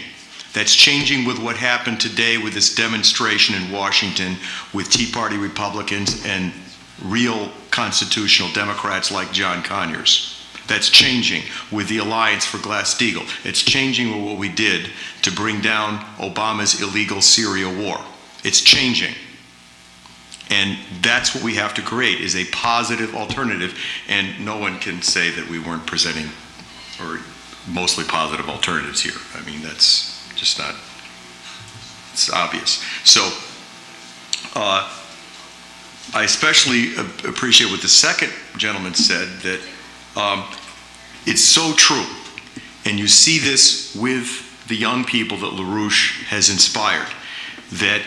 That's changing with what happened today with this demonstration in Washington with Tea Party Republicans and real constitutional Democrats like John Conyers. That's changing with the Alliance for Glass-Steagall. It's changing with what we did to bring down Obama's illegal Syria war. It's changing. And that's what we have to create, is a positive alternative. And no one can say that we weren't presenting or mostly positive alternatives here. I mean, that's just not, it's obvious. So I especially appreciate what the second gentleman said, that it's so true. And you see this with the young people that LaRouche has inspired, that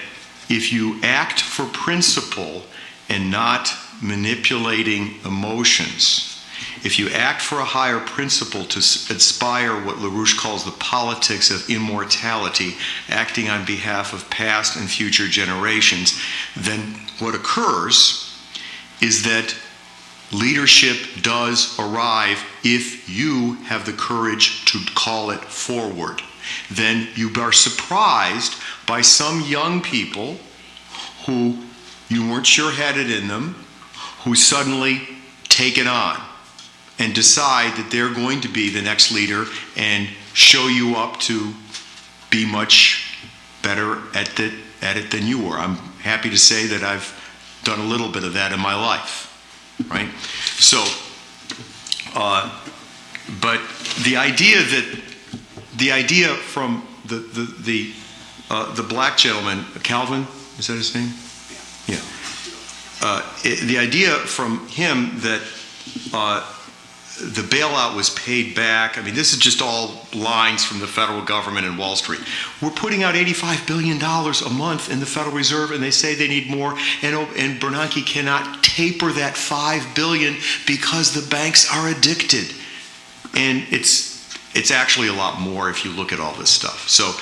if you act for principle and not manipulating emotions, if you act for a higher principle to inspire what LaRouche calls the politics of immortality, acting on behalf of past and future generations, then what occurs is that leadership does arrive if you have the courage to call it forward. Then you are surprised by some young people who you weren't sure had it in them, who suddenly take it on and decide that they're going to be the next leader and show you up to be much better at it than you were. I'm happy to say that I've done a little bit of that in my life, right? So, but the idea from the black gentleman, Calvin, is that his name? Yeah. The idea from him that the bailout was paid back. I mean, this is just all lines from the federal government and Wall Street. We're putting out $85 billion a month in the Federal Reserve, and they say they need more. And Bernanke cannot taper that $5 billion because the banks are addicted. And it's actually a lot more if you look at all this stuff. So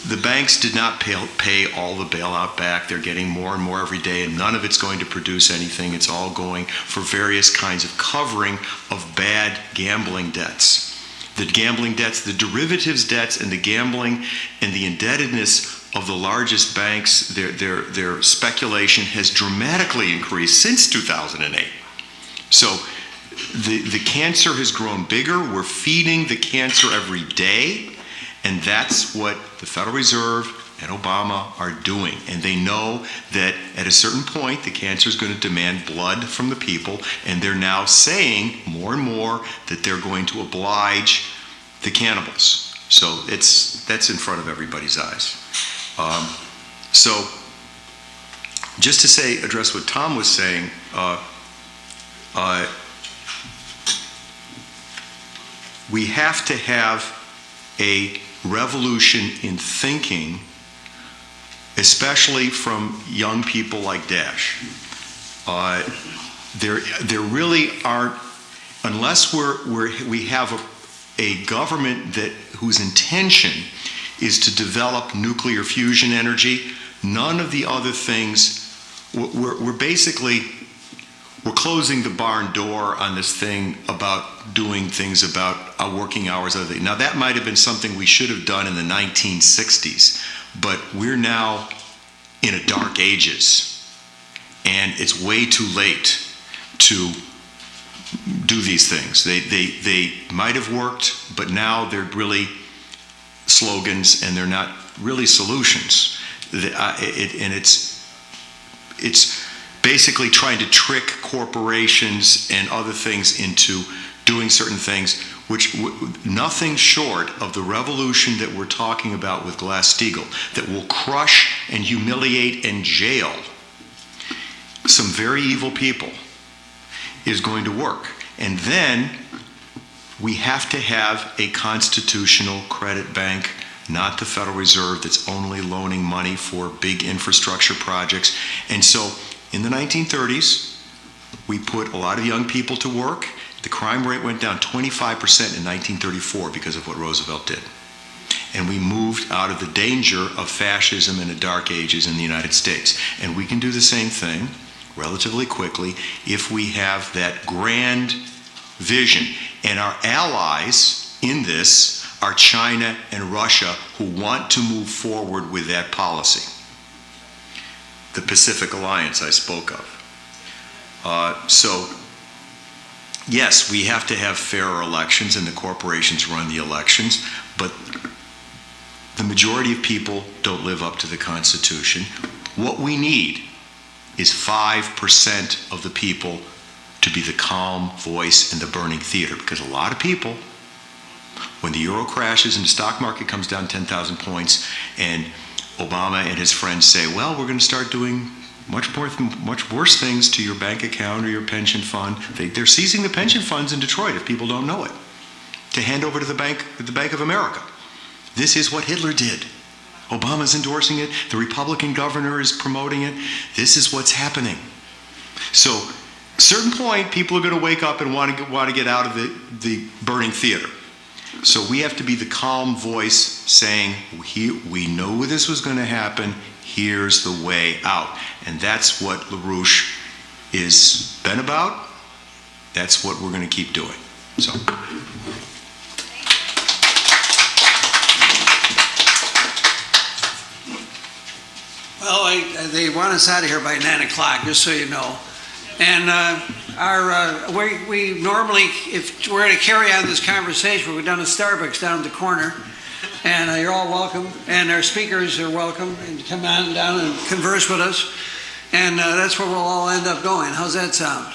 the banks did not pay all the bailout back. They're getting more and more every day, and none of it's going to produce anything. It's all going for various kinds of covering of bad gambling debts. The gambling debts, the derivatives debts, and the gambling and the indebtedness of the largest banks, their speculation has dramatically increased since 2008. So the cancer has grown bigger. We're feeding the cancer every day. And that's what the Federal Reserve and Obama are doing. And they know that at a certain point, the cancer is going to demand blood from the people. And they're now saying more and more that they're going to oblige the cannibals. So that's in front of everybody's eyes. So just to address what Tom was saying, we have to have a revolution in thinking, especially from young people like Dash. There really aren't, unless we have a government whose intention is to develop nuclear fusion energy. None of the other things, we're closing the barn door on this thing about doing things about our working hours. Now that might have been something we should have done in the 1960s, but we're now in a dark ages, and it's way too late to do these things. They might have worked, but now they're really slogans and they're not really solutions. And it's basically trying to trick corporations and other things into doing certain things, which nothing short of the revolution that we're talking about with Glass-Steagall, that will crush and humiliate and jail some very evil people, is going to work. And then we have to have a constitutional credit bank, not the Federal Reserve that's only loaning money for big infrastructure projects. And so in the 1930s, we put a lot of young people to work. The crime rate went down 25% in 1934 because of what Roosevelt did. And we moved out of the danger of fascism in the dark ages in the United States. And we can do the same thing relatively quickly if we have that grand vision. And our allies in this are China and Russia, who want to move forward with that policy. The Pacific Alliance I spoke of. So, yes, we have to have fairer elections, and the corporations run the elections, but the majority of people don't live up to the Constitution. What we need is 5% of the people to be the calm voice in the burning theater, because a lot of people, when the euro crashes and the stock market comes down 10,000 points, and Obama and his friends say, well, we're going to start doing much worse things to your bank account or your pension fund. They're seizing the pension funds in Detroit, if people don't know it, to hand over to the Bank of America. This is what Hitler did. Obama's endorsing it. The Republican governor is promoting it. This is what's happening. So, at a certain point, people are going to wake up and want to get out of the burning theater. So we have to be the calm voice saying, we know this was going to happen, here's the way out. And that's what LaRouche has been about, That's what we're going to keep doing. So. Well, they want us out of here by 9 o'clock, just so you know. And we normally, if we're going to carry on this conversation, we're down to Starbucks down at the corner. And you're all welcome. And our speakers are welcome and to come on down and converse with us. And that's where we'll all end up going. How's that sound?